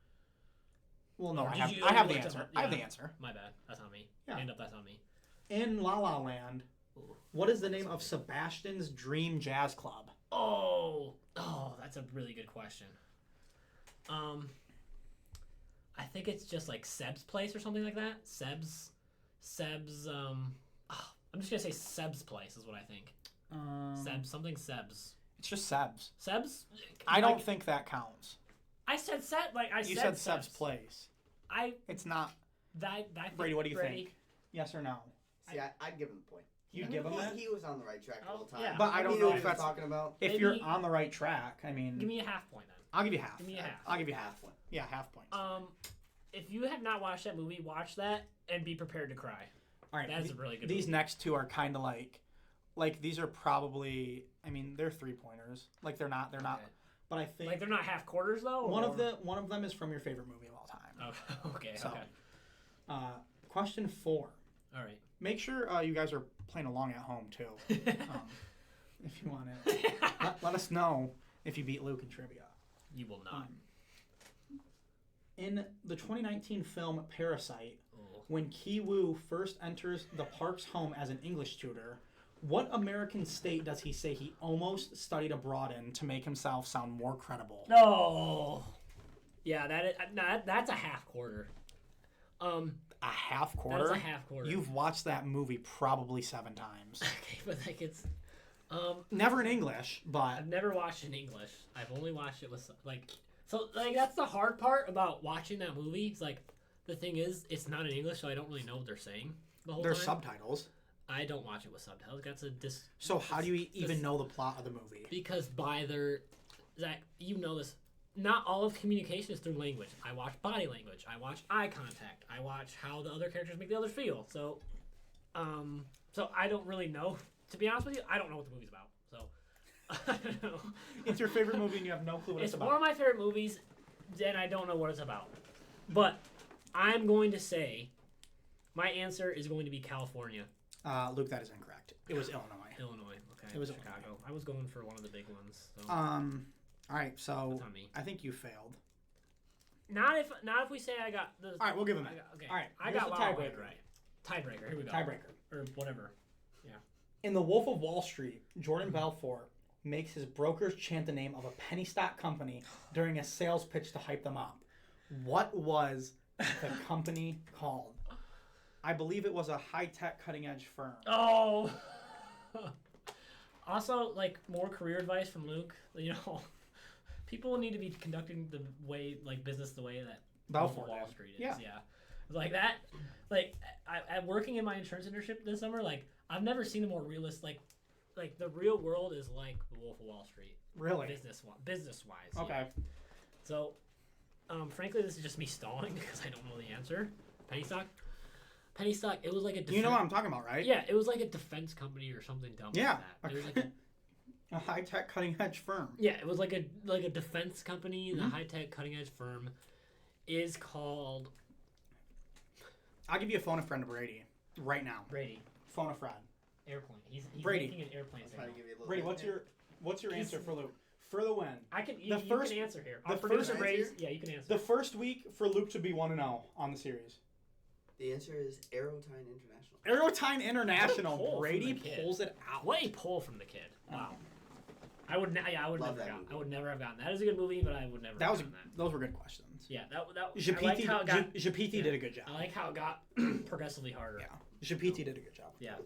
S1: Well, no,
S2: Or
S1: I
S2: did
S1: have,
S2: you-
S1: I have the
S2: looked
S1: answer.
S2: up-
S1: I have
S2: yeah.
S1: the answer.
S2: My bad. That's on me.
S1: Yeah.
S2: Hand up. That's on me.
S1: In La La Land,
S2: Ooh.
S1: what is the name of Sebastian's dream jazz club?
S2: Oh, that's a really good question. I think it's just like Seb's place or something like that. Seb's. I'm just gonna say Seb's place is what I think. Seb's.
S1: It's just Seb's.
S2: Seb's.
S1: I don't think that counts.
S2: I said Seb.
S1: You said Seb's place. It's not. Brady, what do you think? Yes or no?
S3: See, I'd give him the point.
S1: You'd give him that?
S3: He was on the right track the whole time.
S2: yeah.
S1: But I don't
S3: He
S1: know
S3: knew
S1: if
S3: what he was
S1: that's
S3: talking about.
S1: if
S2: Maybe-
S1: you're on the right track. I mean,
S2: Give me a half point then.
S1: I'll give you half.
S2: Give me a half.
S1: I'll give you half. Yeah, half points.
S2: If you have not watched that movie, watch that and be prepared to cry.
S1: All right,
S2: That's a really good
S1: These
S2: movie.
S1: next two are kind of like these are probably. I mean, they're 3-pointers. Like they're not.
S2: Okay.
S1: But I think
S2: Like they're not half quarters though.
S1: one
S2: or-
S1: of them is from your favorite movie of all time.
S2: Oh, okay.
S1: So,
S2: Okay.
S1: Question 4.
S2: All right.
S1: Make sure you guys are playing along at home too. If you want it, let us know if you beat Luke in trivia.
S2: You will not.
S1: In the 2019 film Parasite,
S2: Oh.
S1: when Ki-woo first enters the Park's home as an English tutor, what American state does he say he almost studied abroad in to make himself sound more credible?
S2: No. Yeah, that's a half quarter.
S1: A half quarter?
S2: That's a half quarter.
S1: You've watched that movie probably 7 times.
S2: Okay, but like it's.
S1: Never in English, but
S2: I've never watched it in English. I've only watched it with so that's the hard part about watching that movie. It's like the thing is it's not in English, so I don't really know what they're saying the whole
S1: there's
S2: time.
S1: subtitles.
S2: I don't watch it with subtitles. That's a
S1: So how do you even know the plot of the movie?
S2: Because by their Zach, you know this. Not all of communication is through language. I watch body language. I watch eye contact. I watch how the other characters make the others feel. So, so I don't really know. To be honest with you, I don't know what the movie's about. So, I don't know.
S1: It's your favorite movie and you have no clue what it's
S2: It's
S1: about.
S2: one of my favorite movies, and I don't know what it's about. But I'm going to say my answer is going to be California.
S1: Luke, that is incorrect. It was Illinois.
S2: Illinois. Okay.
S1: It was
S2: Chicago.
S1: Illinois.
S2: I was going for one of the big ones. So.
S1: All right, so
S2: That's on me.
S1: I think you failed.
S2: Not if we say I got the.
S1: All right, we'll give him that.
S2: Okay.
S1: All right,
S2: I
S1: here's
S2: got
S1: the
S2: La La Land
S1: tiebreaker.
S2: right. Tiebreaker. Here we go.
S1: Tiebreaker.
S2: Or whatever.
S1: In The Wolf of Wall Street, Jordan Belfort makes his brokers chant the name of a penny stock company during a sales pitch to hype them up. What was the company called? I believe it was a high-tech, cutting-edge firm.
S2: Oh. Also, like more career advice from Luke. You know, people need to be conducting the way business the way that
S1: Belfort
S2: Wall
S1: did.
S2: Street is.
S1: Yeah.
S2: Like that. Like I'm working in my insurance internship this summer. Like I've never seen a more realistic. Like the real world is like the Wolf of Wall Street.
S1: Really?
S2: Business wise.
S1: Okay.
S2: Yeah. So, frankly, this is just me stalling because I don't know the answer. Penny stock. It was like a.
S1: You know what I'm talking about, right?
S2: Yeah, it was like a defense company or something dumb
S1: Yeah.
S2: like that. It was like
S1: A high-tech, cutting-edge firm.
S2: yeah, it was like a defense company. The
S1: Mhm.
S2: high tech cutting edge firm is called
S1: I'll give you a phone a friend of Brady right now.
S2: Brady
S1: Phone a friend.
S2: Airplane. He's
S1: Brady.
S2: making an airplane
S3: I'll
S2: signal.
S3: try to give you a little
S1: Brady,
S3: bit.
S1: what's your
S2: He's-
S1: answer for Luke? For the win.
S2: I can.
S1: The
S2: You
S1: first-
S2: can answer here.
S1: the
S2: Our producer
S1: first-
S2: Brady's. Yeah, you can answer.
S1: The first week for Luke to be 1-0 on the series.
S3: The answer is Aerotine International.
S1: Aerotine International.
S2: What a pull
S1: Brady
S2: from the kid.
S1: pulls it out.
S2: What a pull from the kid! Wow. I would. I would
S3: Love
S2: never.
S3: that movie.
S2: I would never have gotten that. That is a good movie, but I would never.
S1: That
S2: have
S1: was
S2: gotten that.
S1: those were good questions.
S2: Yeah. That. I like
S1: Japiti,
S2: how it got.
S1: Japiti
S2: yeah.
S1: did a good job.
S2: I like how it got progressively harder.
S1: Yeah, Japiti did a good job.
S2: Yeah.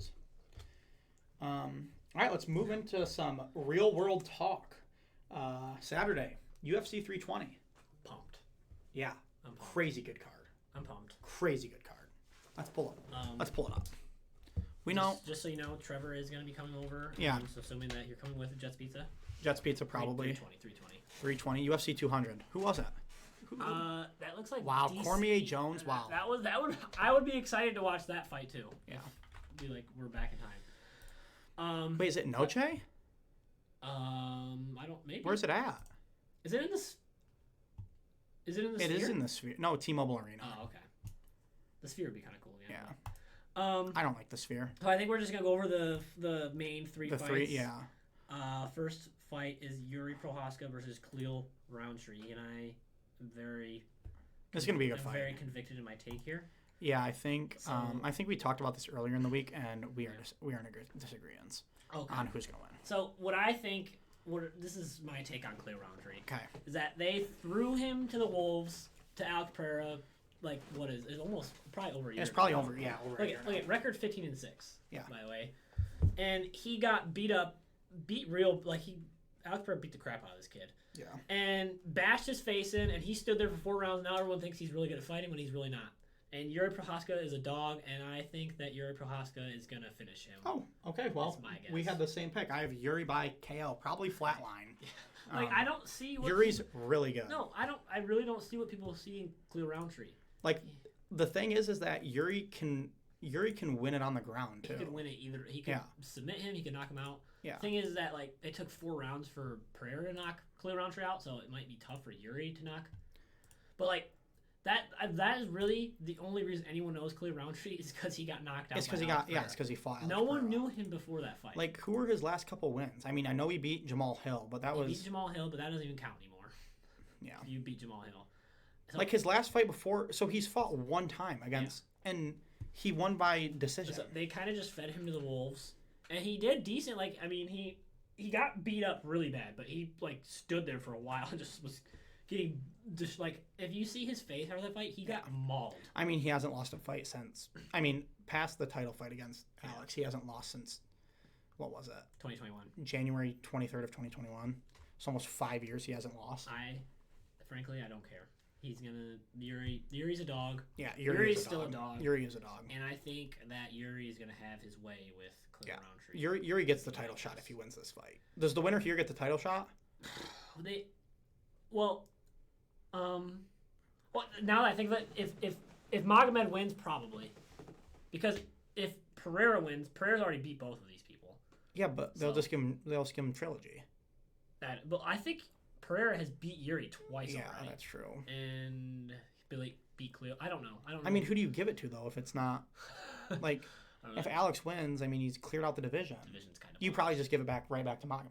S1: All right, let's move into some real world talk. Saturday, UFC 320.
S2: Pumped.
S1: Yeah,
S2: I'm pumped.
S1: crazy good card.
S2: I'm pumped.
S1: Crazy good card. Let's pull it. Let's pull it up. We know
S2: Just so you know, Trevor is going to be coming over.
S1: Yeah.
S2: So assuming that you're coming with Jets Pizza.
S1: Jets Pizza probably
S2: 320.
S1: 320 UFC 200. Who was that?
S2: That looks like
S1: Wow,
S2: DC.
S1: Cormier Jones. Wow.
S2: That would I would be excited to watch that fight too.
S1: Yeah.
S2: be like we're back in time.
S1: Wait, is it Noche?
S2: I don't. Maybe.
S1: Where's it at?
S2: Is it in this? Is it in the
S1: It
S2: Sphere?
S1: is in the Sphere. No, T-Mobile Arena.
S2: Oh, okay. The Sphere would be kind of cool.
S1: Yeah.
S2: But,
S1: I don't like the Sphere.
S2: so I think we're just gonna go over the main three
S1: The
S2: fights.
S1: three, yeah.
S2: First fight is Yuri Prohaska versus Khalil Roundtree, and I am very.
S1: It's gonna be a good
S2: I'm
S1: fight.
S2: very convicted in my take here.
S1: Yeah, I think
S2: So-
S1: I think we talked about this earlier in the week, and we are in disagreements
S2: Okay.
S1: on who's gonna win.
S2: So what I think, this is my take on Khalil Roundtree,
S1: Okay.
S2: is that they threw him to the wolves to Alex Pereira. Like what is it's almost probably over a year.
S1: It's probably
S2: now.
S1: over. Yeah, over.
S2: Look
S1: a year
S2: at, look at record 15-6.
S1: Yeah.
S2: By the way, and he got Alex Pereira beat the crap out of this kid.
S1: Yeah.
S2: And bashed his face in, and he stood there for 4 rounds. Now everyone thinks he's really good at fighting when he's really not. And Yuri Prohaska is a dog, and I think that Yuri Prohaska is gonna finish him.
S1: Oh, okay. Well,
S2: That's my guess.
S1: we had the same pick. I have Yuri by KO, probably flatline.
S2: Like I don't see what
S1: Yuri's really good.
S2: No, I don't. I really don't see what people see in Khalil Roundtree.
S1: Like the thing is that Yuri can win it on the ground too.
S2: He could win it either. He could submit him. He could knock him out.
S1: Yeah.
S2: Thing is that like it took 4 rounds for Pereira to knock Khalil Roundtree out, so it might be tough for Yuri to knock. But like that is really the only reason anyone knows Khalil Roundtree is because he got knocked out.
S1: It's because it's because he fought.
S2: No one knew him before that fight.
S1: Like who were his last couple wins? I mean, I know he beat Jamal Hill, but
S2: He beat Jamal Hill, but that doesn't even count anymore.
S1: Yeah.
S2: If you beat Jamal Hill. So,
S1: like his last fight before, so he's fought 1 time against, and he won by decision.
S2: So they kind of just fed him to the wolves, and he did decent. Like I mean, he got beat up really bad, but he like stood there for a while and just was getting just like if you see his face after the fight, he got mauled.
S1: I mean, he hasn't lost a fight since. I mean, past the title fight against Alex, he hasn't lost since. What was it?
S2: 2021.
S1: January 23rd of 2021. It's almost 5 years he hasn't lost.
S2: Frankly, I don't care. He's gonna Yuri's a dog.
S1: Yeah,
S2: Yuri's still a dog.
S1: Yuri is a dog.
S2: And I think that Yuri is gonna have his way with Khalil Roundtree.
S1: Yuri gets the title shot if he wins this fight. Does the winner here get the title shot?
S2: Well, now that I think of it, if Magomed wins, probably, because if Pereira wins, Pereira's already beat both of these people.
S1: Yeah, but they'll just give him trilogy.
S2: But I think Pereira has beat Yuri twice already.
S1: Yeah, that's true.
S2: And Billy beat Cleo. I don't know.
S1: I mean, who do you give it to though? If it's not like, if Alex wins, I mean, he's cleared out the division.
S2: Division's kind of.
S1: You probably just give it right back to Magomed.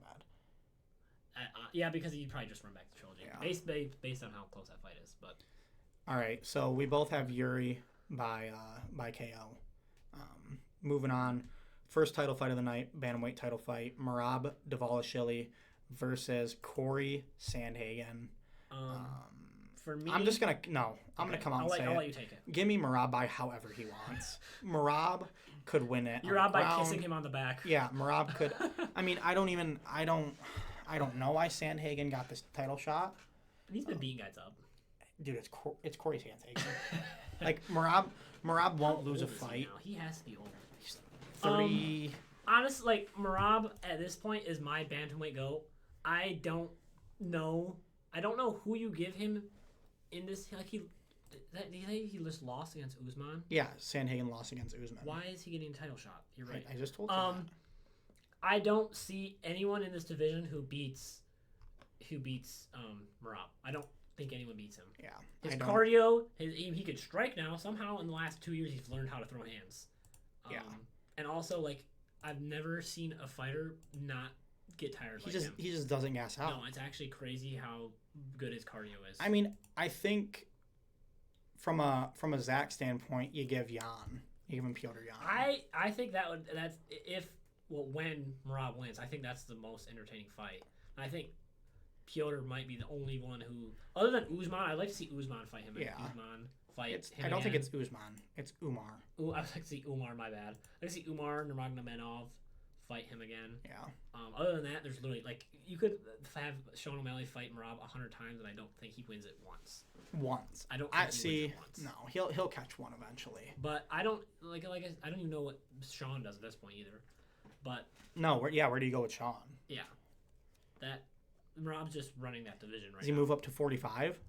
S2: Yeah, because you probably just run back the trilogy.
S1: Yeah.
S2: Based on how close that fight is, but.
S1: All right, so we both have Yuri by KO. Moving on, first title fight of the night, bantamweight title fight: Merab Dvalishvili versus Corey Sandhagen.
S2: For me,
S1: I'm gonna come out and say
S2: I'll let you take it.
S1: Give me Merab by however he wants. Merab could win it.
S2: Merab by kissing him on the back.
S1: Yeah, Merab could. I mean, I don't know why Sandhagen got this title shot.
S2: He's been beating guys up.
S1: Dude, it's Corey Sandhagen. Like Merab won't lose a fight.
S2: He has to be old.
S1: He's 30.
S2: Honestly, like Merab at this point is my bantamweight goat. I don't know who you give him in this. Like he just lost against Usman.
S1: Yeah, Sandhagen lost against Usman.
S2: Why is he getting a title shot? You're right.
S1: I just told you that.
S2: I don't see anyone in this division who beats Merab. I don't think anyone beats him.
S1: Yeah.
S2: His cardio, he could strike now. Somehow in the last 2 years he's learned how to throw hands.
S1: Yeah.
S2: And also like I've never seen a fighter not get tired.
S1: He just doesn't gas out.
S2: No, it's actually crazy how good his cardio is.
S1: I mean, I think from a Zach standpoint, you give Jan. You give him Piotr Jan.
S2: I think when Merab wins, I think that's the most entertaining fight. I think Piotr might be the only one who, other than Usman, I'd like to see Usman fight him.
S1: Yeah.
S2: Usman fight him.
S1: I don't think it's Usman. It's Umar.
S2: I'd like to see Umar. My bad. I'd like to see Umar Nurmagomedov fight him again.
S1: Yeah.
S2: Other than that, there's literally like you could have Sean O'Malley fight Merab 100 times, and I don't think he wins it once.
S1: I don't.
S2: Think he wins it once.
S1: No, he'll catch one eventually.
S2: But I don't I don't even know what Sean does at this point either. But
S1: no, where do you go with Sean?
S2: Yeah, that Merab's just running that division right now.
S1: Does he move up to 45?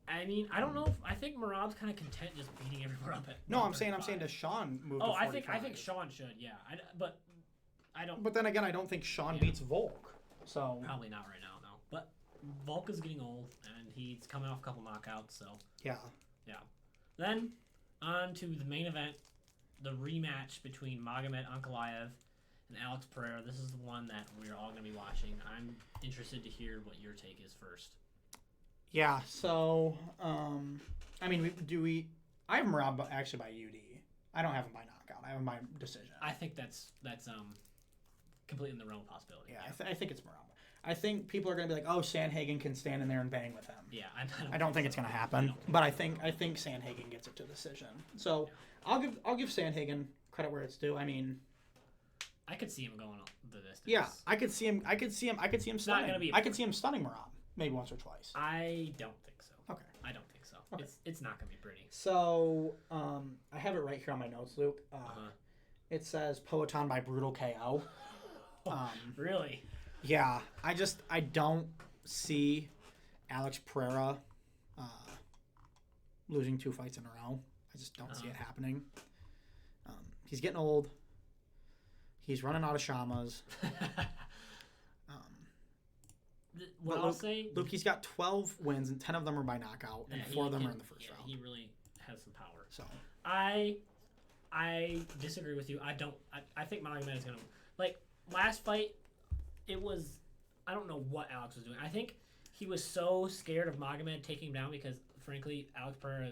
S2: I mean, I don't know. I think Merab's kind of content just beating everyone up at.
S1: No, I'm saying
S2: 135.
S1: does Sean move
S2: Oh,
S1: to 45?
S2: I think Sean should. Yeah, but I don't.
S1: But then again, I don't think Sean beats Volk. So
S2: Probably not right now, no. But Volk is getting old, and he's coming off a couple knockouts, so.
S1: yeah.
S2: Then, on to the main event, the rematch between Magomed Ankalaev and Alex Pereira. This is the one that we're all going to be watching. I'm interested to hear what your take is first.
S1: Yeah. So, I mean, I have Merab actually by UD. I don't have him by knockout. I have him by decision.
S2: I think that's completely in the realm of possibility.
S1: Yeah, I think it's Merab. I think people are going to be like, "Oh, Sandhagen can stand in there and bang with him."
S2: Yeah,
S1: I don't think it's going to happen, but I think Sandhagen gets it to decision. So I'll give Sandhagen credit where it's due. I mean,
S2: I could see him going the distance.
S1: yeah, I could see him stunning.
S2: gonna be
S1: I could see him stunning Merab maybe once or twice.
S2: I don't think so.
S1: Okay.
S2: I don't think so.
S1: Okay.
S2: It's not gonna be pretty.
S1: So I have it right here on my notes, Luke. It says Poetan by brutal KO.
S2: Really?
S1: Yeah, I don't see Alex Pereira losing 2 fights in a row. I just don't see it happening. He's getting old. He's running out of shamas.
S2: What I'll say,
S1: Luke, he's got 12 wins and 10 of them are by knockout, and 4 of them are in the first round.
S2: He really has some power.
S1: So
S2: I disagree with you. I think Magomed is gonna last fight. It was, I don't know what Alex was doing. I think he was so scared of Magomed taking him down because, frankly, Alex Pereira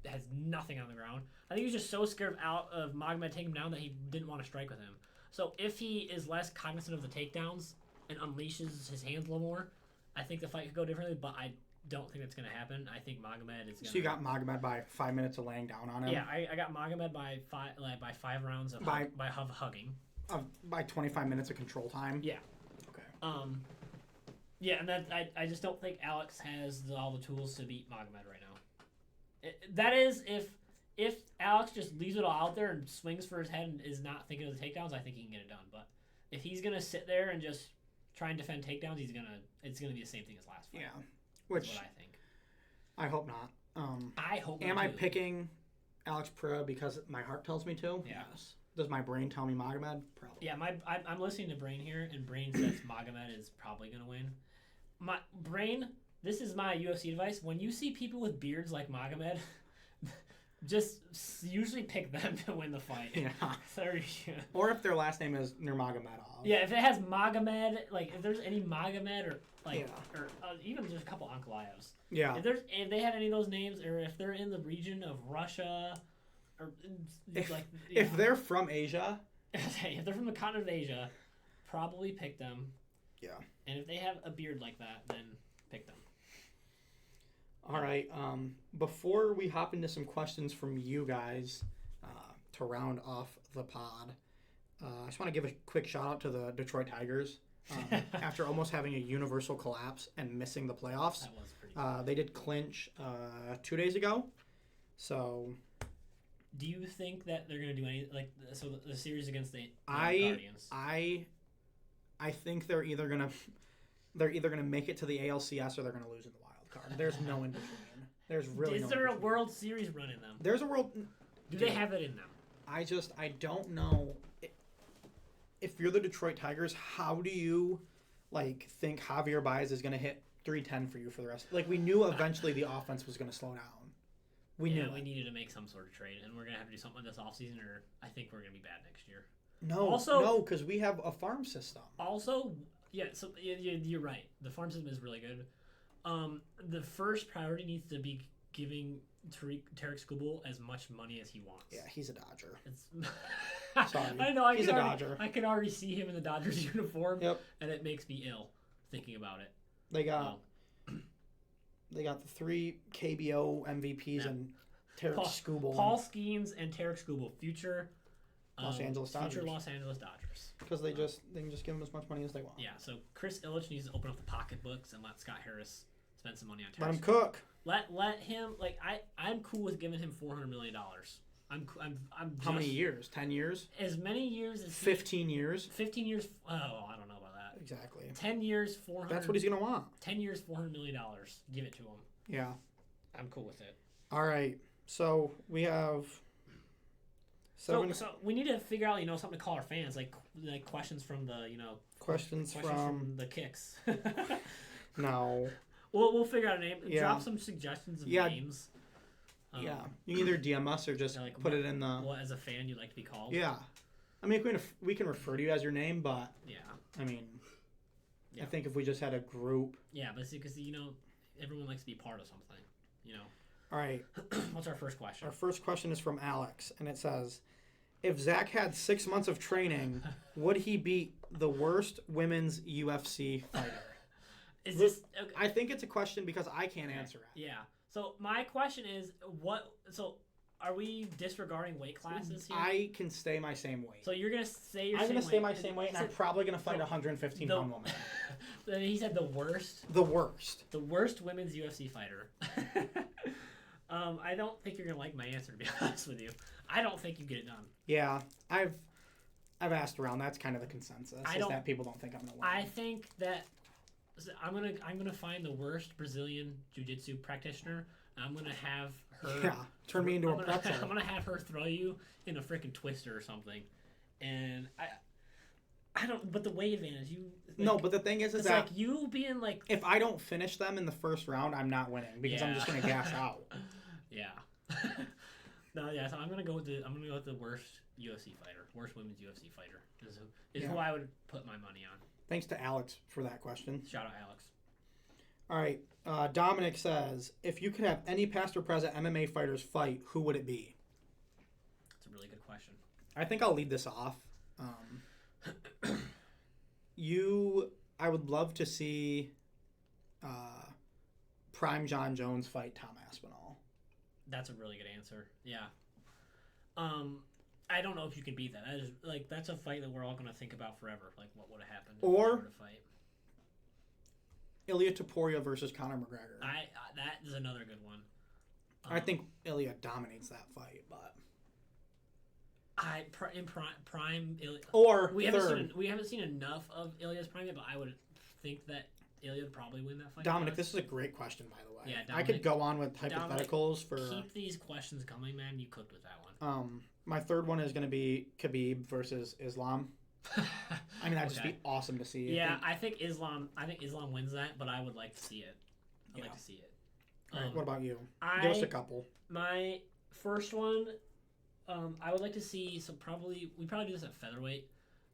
S2: has nothing on the ground. I think he was just so scared of Magomed taking him down that he didn't want to strike with him. So if he is less cognizant of the takedowns and unleashes his hands a little more, I think the fight could go differently, but I don't think that's going to happen. I think Magomed is going to...
S1: So you got Magomed by 5 minutes of laying down on him?
S2: Yeah, I got Magomed by 5 rounds of hugging.
S1: By 25 minutes of control time?
S2: Yeah.
S1: Okay.
S2: Yeah, and that I just don't think Alex has all the tools to beat Magomed right now. That is, if Alex just leaves it all out there and swings for his head and is not thinking of the takedowns, I think he can get it done. But if he's gonna sit there and just try and defend takedowns, it's gonna be the same thing as last fight.
S1: Yeah, which
S2: what I think.
S1: I hope not.
S2: I hope.
S1: Am
S2: not
S1: I
S2: too.
S1: picking Alex Pereira because my heart tells me to?
S2: Yeah.
S1: Yes. Does my brain tell me Magomed? Probably.
S2: Yeah, I'm listening to Brain here, and Brain says Magomed is probably gonna win. My Brain, this is my UFC advice. When you see people with beards like Magomed, just usually pick them to win the fight.
S1: Yeah.
S2: Sorry.
S1: Or if their last name is Nurmagomedov.
S2: Yeah, if it has Magomed, if there's any Magomed or
S1: Yeah.
S2: or even just a couple Ankalaevs.
S1: Yeah.
S2: If they had any of those names, or if they're in the region of Russia, or
S1: If they're from Asia.
S2: if they're from the continent of Asia, probably pick them.
S1: Yeah.
S2: And if they have a beard like that, then pick them.
S1: All right. Before we hop into some questions from you guys to round off the pod, I just want to give a quick shout out to the Detroit Tigers. After almost having a universal collapse and missing the playoffs,
S2: That was pretty cool.
S1: they did clinch 2 days ago. So
S2: Do you think that they're going to do any the series against the Guardians?
S1: I think they're either gonna make it to the ALCS or they're gonna lose in the wild card. There's no in between. There's really.
S2: Is there a World Series run in them?
S1: There's a world.
S2: Do they have it in them?
S1: I don't know. If you're the Detroit Tigers, how do you think Javier Baez is gonna hit 310 for you for the rest? We knew eventually the offense was gonna slow down. We knew
S2: we needed to make some sort of trade, and we're gonna have to do something this offseason, or I think we're gonna be bad next year.
S1: No, because we have a farm system.
S2: Also, yeah, so you're right. The farm system is really good. The first priority needs to be giving Tarek Skubal as much money as he wants.
S1: Yeah, he's a Dodger.
S2: Sorry. I know.
S1: He's a Dodger.
S2: I can already see him in the Dodgers uniform.
S1: Yep.
S2: And it makes me ill thinking about it.
S1: They got the 3 KBO MVPs and Tarek Skubal.
S2: Paul Skeens and Tarek Skubal, future
S1: Los Angeles Dodgers.
S2: Future Los Angeles Dodgers.
S1: Because they can just give them as much money as they want.
S2: Yeah. So Chris Ilitch needs to open up the pocketbooks and let Scott Harris spend some money on Tarek.
S1: Let him cook.
S2: Let him I'm cool with giving him $400 million. I'm
S1: How many years? 10 years?
S2: As many years as
S1: 15 years?
S2: 15 years. Oh, I don't know about that.
S1: Exactly.
S2: 10 years, 400.
S1: That's what he's gonna want.
S2: 10 years, $400 million. Give it to him.
S1: Yeah.
S2: I'm cool with it.
S1: All right. So we have
S2: So we need to figure out, something to call our fans, like questions from the,
S1: questions from
S2: the kicks.
S1: No.
S2: We'll figure out a name.
S1: Yeah.
S2: Drop some suggestions of
S1: Yeah.
S2: names.
S1: Yeah. You can either DM us or just put it in the.
S2: What as a fan you'd like to be called?
S1: Yeah. I mean, we can refer to you as your name, but
S2: Yeah.
S1: I mean,
S2: Yeah.
S1: I think if we just had a group.
S2: Yeah, but see, because everyone likes to be part of something.
S1: All right.
S2: What's our first question?
S1: Our first question is from Alex, and it says, if Zach had 6 months of training, would he beat the worst women's UFC fighter?
S2: Is this? Okay.
S1: I think it's a question because I can't answer it.
S2: Yeah. So my question is, what? So are we disregarding weight classes here?
S1: I can stay my same weight.
S2: So you're gonna say
S1: I'm gonna stay my same weight, and I'm probably gonna fight a 115-pound woman.
S2: Then he said the worst.
S1: The worst.
S2: The worst women's UFC fighter. I don't think you're gonna like my answer, to be honest with you. I don't think you get it done.
S1: Yeah, I've asked around. That's kind of the consensus. Is that people don't think I'm gonna win.
S2: I think that I'm gonna find the worst Brazilian jiu-jitsu practitioner. I'm gonna have her
S1: turn me into a pretzel.
S2: I'm gonna have her throw you in a freaking twister or something, and I don't. But the weight advantage,
S1: no. But the thing is that
S2: like you being like,
S1: if I don't finish them in the first round, I'm not winning because I'm just gonna gas out.
S2: Yeah. No, yeah. So I'm gonna go with the worst UFC fighter, worst women's UFC fighter is who I would put my money on.
S1: Thanks to Alex for that question.
S2: Shout out Alex.
S1: All right. Dominic says, if you could have any past or present MMA fighters fight, who would it be?
S2: That's a really good question.
S1: I think I'll lead this off. I would love to see Prime John Jones fight Tom Aspinall.
S2: That's a really good answer. Yeah. I don't know if you can beat that. That's a fight that we're all going to think about forever. Like, what would have happened if they were to fight?
S1: Ilya Topuria versus Conor McGregor.
S2: That is another good one.
S1: I think Ilya dominates that fight, but
S2: in prime Ilya.
S1: Or
S2: we
S1: third.
S2: We haven't seen enough of Ilya's prime yet, but I would think that Ilya would probably win that fight.
S1: Dominic, this is a great question, by the way.
S2: Yeah,
S1: Dominic, I could go on with hypotheticals for.
S2: Keep these questions coming, man. You cooked with that one.
S1: My third one is going to be Khabib versus Islam. I mean, that'd just be awesome to see.
S2: Yeah, I think Islam wins that, but I would like to see it. I'd like to see it.
S1: All right, what about you? Give us a couple.
S2: My first one, I would like to see. So we probably do this at featherweight.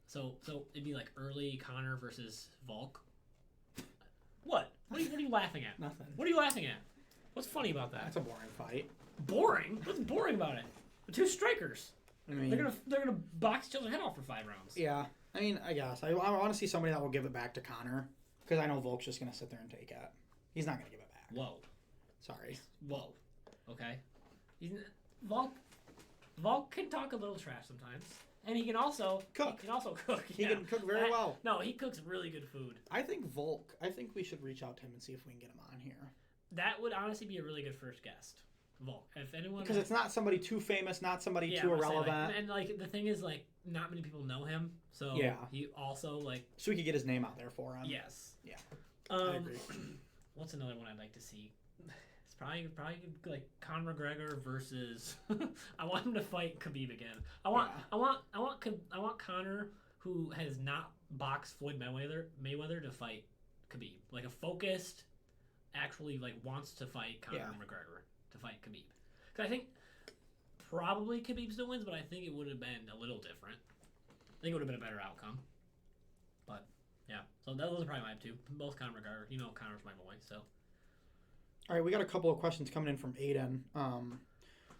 S2: So it'd be like early Conor versus Volk. What? What are you laughing at?
S1: Nothing.
S2: What are you laughing at? What's funny about that?
S1: That's a boring fight.
S2: Boring? What's boring about it? The two strikers.
S1: I mean,
S2: they're gonna box each other's head off for 5 rounds.
S1: Yeah, I mean, I guess I want to see somebody that will give it back to Conor because I know Volk's just gonna sit there and take it. He's not gonna give it back.
S2: Whoa.
S1: Sorry.
S2: Whoa. Okay. Volk can talk a little trash sometimes, and he can also
S1: cook. He can cook very well.
S2: No, he cooks really good food.
S1: I think we should reach out to him and see if we can get him on here.
S2: That would honestly be a really good first guest. Volk. If anyone,
S1: because it's not somebody too famous, not somebody too irrelevant,
S2: and the thing is, not many people know him, so he also so
S1: we could get his name out there for him.
S2: Yes.
S1: Yeah.
S2: I agree. What's another one I'd like to see? It's probably like Conor McGregor versus. I want him to fight Khabib again. I want Conor, who has not boxed Floyd Mayweather to fight Khabib, like a focused, actually wants to fight Conor McGregor. To fight Khabib. Because I think probably Khabib still wins, but I think it would have been a little different. I think it would have been a better outcome. But, yeah. So those are probably my two. Both Conor McGregor. Conor's my boy, so.
S1: All right, we got a couple of questions coming in from Aiden.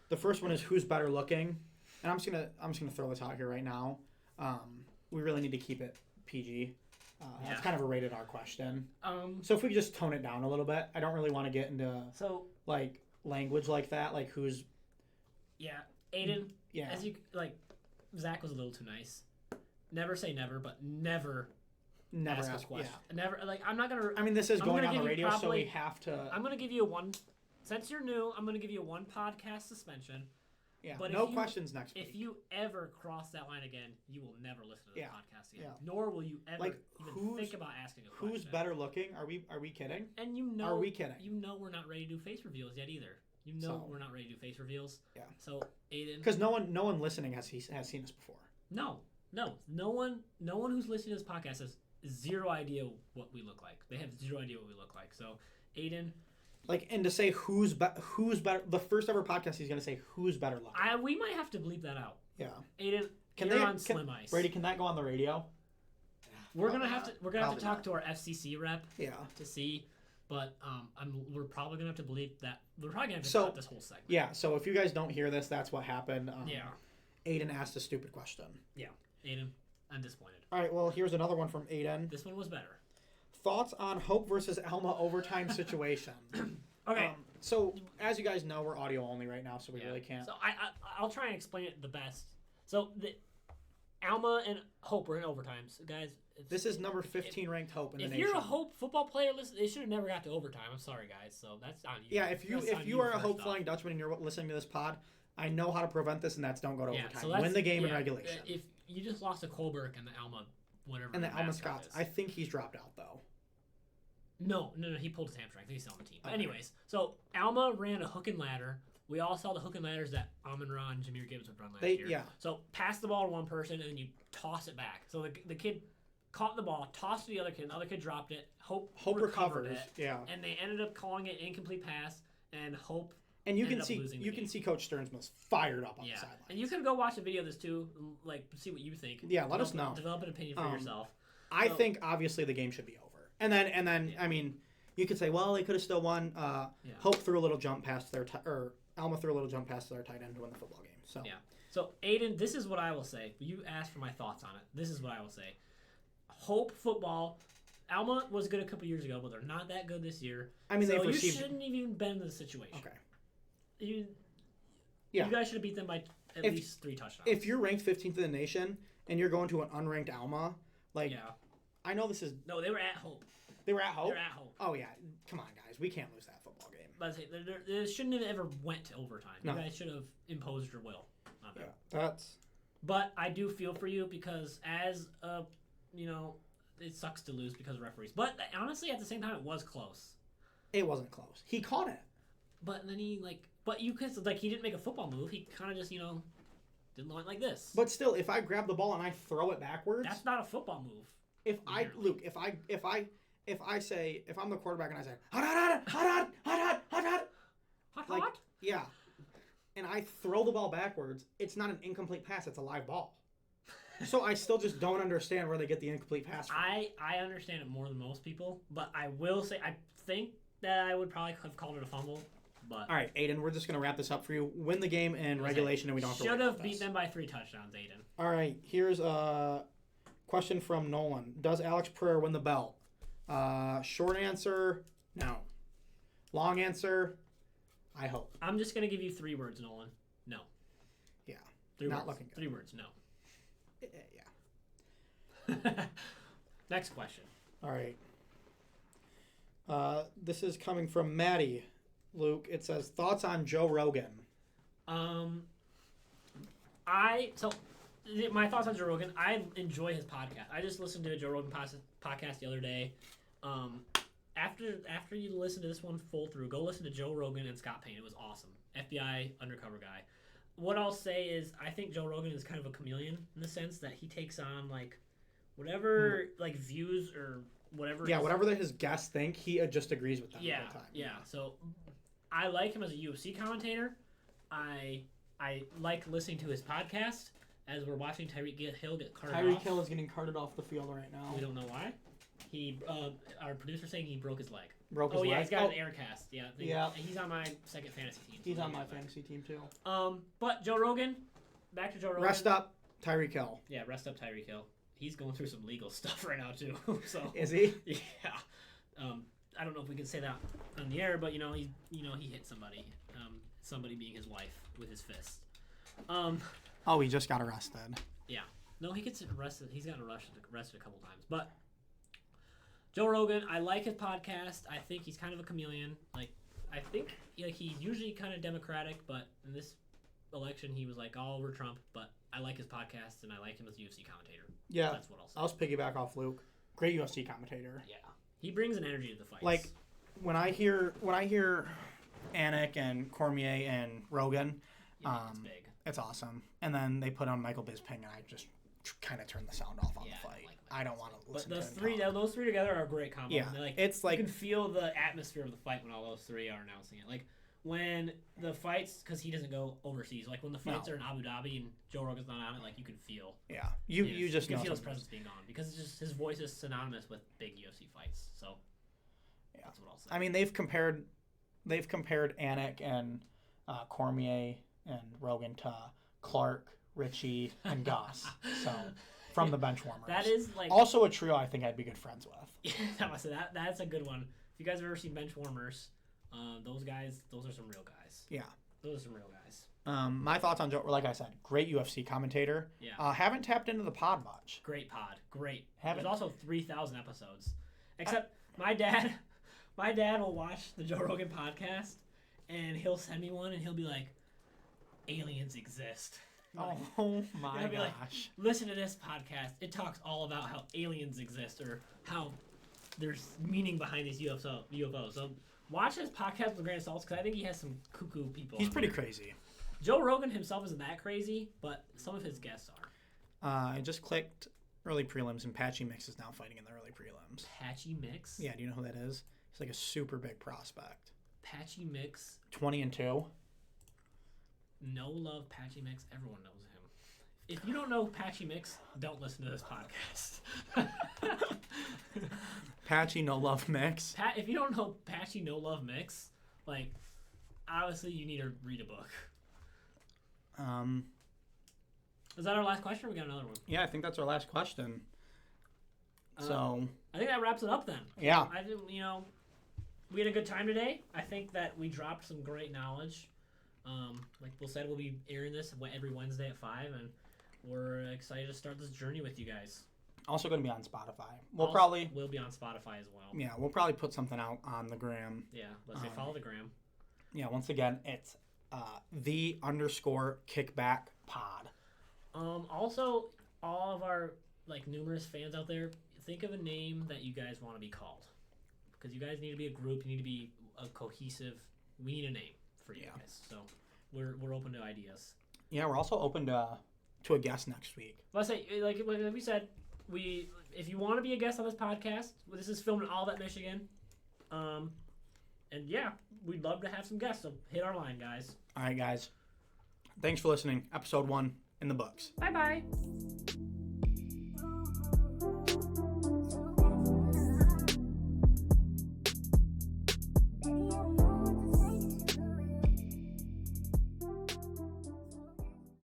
S1: The first one is who's better looking? And I'm just gonna throw this out here right now. We really need to keep it PG. It's kind of a rated R question. So if we could just tone it down a little bit. I don't really want to get into language like that, who's
S2: Aiden, as you Zach was a little too nice. Never say never, but never ask us questions. Never I'm not gonna.
S1: I mean, this is going on the radio, so we have to.
S2: I'm gonna give you since you're new, I'm gonna give you a 1 podcast suspension.
S1: Yeah.
S2: But
S1: No questions next week.
S2: If you ever cross that line again, you will never listen to the podcast again.
S1: Yeah.
S2: Nor will you ever
S1: Like,
S2: even think about asking a question.
S1: Who's better looking? Are we kidding?
S2: And you know,
S1: Are we kidding?
S2: You know we're not ready to do face reveals yet either. You know we're not ready to do face reveals.
S1: Yeah.
S2: So Aiden.
S1: Because no one listening has seen us before.
S2: No one who's listening to this podcast has zero idea what we look like. They have zero idea what we look like. So Aiden.
S1: Like, and to say who's better, the first ever podcast he's gonna say who's better looking.
S2: We might have to bleep that out.
S1: Yeah.
S2: Aiden, on slim ice.
S1: Brady, can that go on the radio?
S2: We're gonna have to talk to our FCC rep.
S1: Yeah.
S2: To see, but we're probably gonna have to bleep that. We're probably gonna have to cut this whole segment.
S1: Yeah. So if you guys don't hear this, that's what happened.
S2: Yeah.
S1: Aiden asked a stupid question.
S2: Yeah. Aiden, I'm disappointed.
S1: All right. Well, here's another one from Aiden.
S2: This one was better.
S1: Thoughts on Hope versus Alma overtime situation?
S2: Okay.
S1: So as you guys know, we're audio only right now, so we really can't.
S2: So I'll try and explain it the best. So Alma and Hope were in overtimes, guys.
S1: This is number 15 ranked Hope in the nation.
S2: If you're a Hope football player, listen, they should have never got to overtime. I'm sorry, guys. So that's on you.
S1: Yeah, if you are a Hope Flying Dutchman and you're listening to this pod, I know how to prevent this, and that's don't go to overtime. So win the game in regulation.
S2: If you just lost to Colberg and the Alma, whatever.
S1: And the Alma Scots. I think he's dropped out though.
S2: No, he pulled his hamstring. I think he's still on the team. Okay. Anyways, so Alma ran a hook and ladder. We all saw the hook and ladders that Amon-Ra and Jameer Gibbs would run last year.
S1: Yeah.
S2: So pass the ball to one person and then you toss it back. So the kid caught the ball, tossed it to the other kid. The other kid dropped it. Hope recovered it.
S1: Yeah.
S2: And they ended up calling it incomplete pass. And Hope.
S1: And you can see Coach Stearns was fired up on the sideline.
S2: And you can go watch a video of this too, like see what you think.
S1: Yeah, let us know.
S2: Develop an opinion for yourself.
S1: I think obviously the game should be over. And then I mean, you could say, well, they could have still won. Hope threw a little jump pass to or Alma threw a little jump pass to their tight end to win the football game. So
S2: yeah. So Aiden, this is what I will say. You asked for my thoughts on it. This is what I will say. Hope football. Alma was good a couple years ago, but they're not that good this year.
S1: I mean,
S2: you shouldn't even been in the situation.
S1: Okay.
S2: You guys should have beat them by at least 3 touchdowns.
S1: If you're ranked 15th in the nation and you're going to an unranked Alma, I know this is...
S2: No, they were at Hope.
S1: They were at Hope?
S2: They were at Hope.
S1: Oh, yeah. Come on, guys. We can't lose that football game.
S2: But they shouldn't have ever went to overtime. No. You guys should have imposed your will on them.
S1: Yeah,
S2: But I do feel for you because it sucks to lose because of referees. But honestly, at the same time, it was close.
S1: It wasn't close. He caught it.
S2: But then he he didn't make a football move. He kind of just did like this.
S1: But still, if I grab the ball and I throw it backwards,
S2: that's not a football move.
S1: If I'm the quarterback and I say hot, like, yeah, and I throw the ball backwards, it's not an incomplete pass. It's a live ball. So I still just don't understand where they get the incomplete pass from.
S2: I understand it more than most people, but I will say I think that I would probably have called it a fumble. But
S1: all right, Aiden, we're just going to wrap this up for you. Win the game in regulation, and we don't have to
S2: should have beat them by 3 touchdowns, Aiden.
S1: All right, here's a question from Nolan. Does Alex Pereira win the belt? Short answer, no. Long answer, I hope.
S2: I'm just going to give you 3 words, Nolan. No.
S1: Yeah.
S2: 3
S1: not
S2: words.
S1: looking good.
S2: 3 words, no.
S1: Yeah.
S2: Next question.
S1: All right. This is coming from Maddie. Luke, it says, thoughts on Joe Rogan?
S2: My thoughts on Joe Rogan, I enjoy his podcast. I just listened to a Joe Rogan podcast the other day. After you listen to this one full through, go listen to Joe Rogan and Scott Payne. It was awesome. FBI undercover guy. What I'll say is I think Joe Rogan is kind of a chameleon in the sense that he takes on whatever views or whatever.
S1: Yeah, whatever his guests think, he just agrees with them all the time.
S2: Yeah. So I like him as a UFC commentator. I like listening to his podcast as we're watching Tyreek Hill get carted off.
S1: Tyreek Hill is getting carted off the field right now.
S2: We don't know why. Our producer's saying he broke his leg.
S1: Leg?
S2: He's got an air cast.
S1: Yeah.
S2: He's on my second fantasy team.
S1: He's on my fantasy team too.
S2: But Joe Rogan, back to Joe Rogan.
S1: Rest up, Tyreek Hill.
S2: Yeah, rest up, Tyreek Hill. He's going through some legal stuff right now too. So
S1: is he?
S2: Yeah. I don't know if we can say that on the air, but he hit somebody. Somebody being his wife with his fist.
S1: He just got arrested.
S2: Yeah. No, he gets arrested. He's gotten arrested a couple times. But Joe Rogan, I like his podcast. I think he's kind of a chameleon. I think he's usually kind of democratic, but in this election, he was like all over Trump, but I like his podcast and I like him as a UFC commentator.
S1: Yeah.
S2: That's what I'll say.
S1: I'll just piggyback off Luke. Great UFC commentator.
S2: Yeah. He brings an energy to the fights.
S1: Like when I hear Anik and Cormier and Rogan,
S2: it's big.
S1: it's awesome. And then they put on Michael Bisping, and I just kind of turn the sound off on the fight. I don't want to listen
S2: to
S1: him
S2: those three together are a great combo.
S1: Yeah,
S2: it's like you can feel the atmosphere of the fight when all those three are announcing it. Like when the fights, because he doesn't go overseas. Like when the fights are in Abu Dhabi and Joe Rogan's not on it, like you can feel.
S1: Yeah, you just
S2: can
S1: know
S2: feel his presence being on because it's just his voice is synonymous with big UFC fights. So
S1: yeah,
S2: that's what I'll say.
S1: I mean, they've compared Anik and Cormier and Rogan to Clark, Richie, and Goss. So from the Benchwarmers.
S2: That is like
S1: also a trio I think I'd be good friends with.
S2: Yeah, that's a good one. If you guys have ever seen Benchwarmers, those are some real guys.
S1: Yeah.
S2: Those are some real guys.
S1: My thoughts on Joe, like I said, great UFC commentator.
S2: Yeah.
S1: Haven't tapped into the pod much.
S2: Great pod. Great.
S1: Haven't.
S2: There's also 3,000 episodes. Except my dad will watch the Joe Rogan podcast and he'll send me one and he'll be like, aliens exist.
S1: Oh my gosh.
S2: Like, listen to this podcast. It talks all about how aliens exist or how there's meaning behind these UFOs. So watch his podcast with a grain of salt because I think he has some cuckoo people.
S1: He's pretty crazy.
S2: Joe Rogan himself isn't that crazy, but some of his guests are.
S1: I just clicked early prelims and Patchy Mix is now fighting in the early prelims.
S2: Patchy Mix?
S1: Yeah, do you know who that is? He's like a super big prospect.
S2: Patchy Mix.
S1: 20-2.
S2: No love Patchy Mix. Everyone knows him. If you don't know Patchy Mix, don't listen to this podcast.
S1: Patchy No Love Mix.
S2: If you don't know Patchy No Love Mix, like, obviously you need to read a book. Is that our last question or we got another one?
S1: Yeah, I think that's our last question. So
S2: I think that wraps it up then.
S1: Yeah.
S2: I think, we had a good time today. I think that we dropped some great knowledge. Like Will said, we'll be airing this every Wednesday at 5, and we're excited to start this journey with you guys.
S1: Also going to be on Spotify.
S2: We'll be on Spotify as well.
S1: Yeah, we'll probably put something out on the gram.
S2: Yeah, let's say follow the gram.
S1: Yeah, once again, it's _kickback pod.
S2: Also, all of our numerous fans out there, think of a name that you guys want to be called, because you guys need to be a group. You need to be a cohesive. We need a name for you guys. So we're open to ideas. Yeah, we're also open to a guest next week. Let's say, like we said, if you want to be a guest on this podcast, this is filmed in Olivet, Michigan. And yeah, we'd love to have some guests. So hit our line, guys. All right, guys. Thanks for listening. Episode 1 in the books. Bye-bye.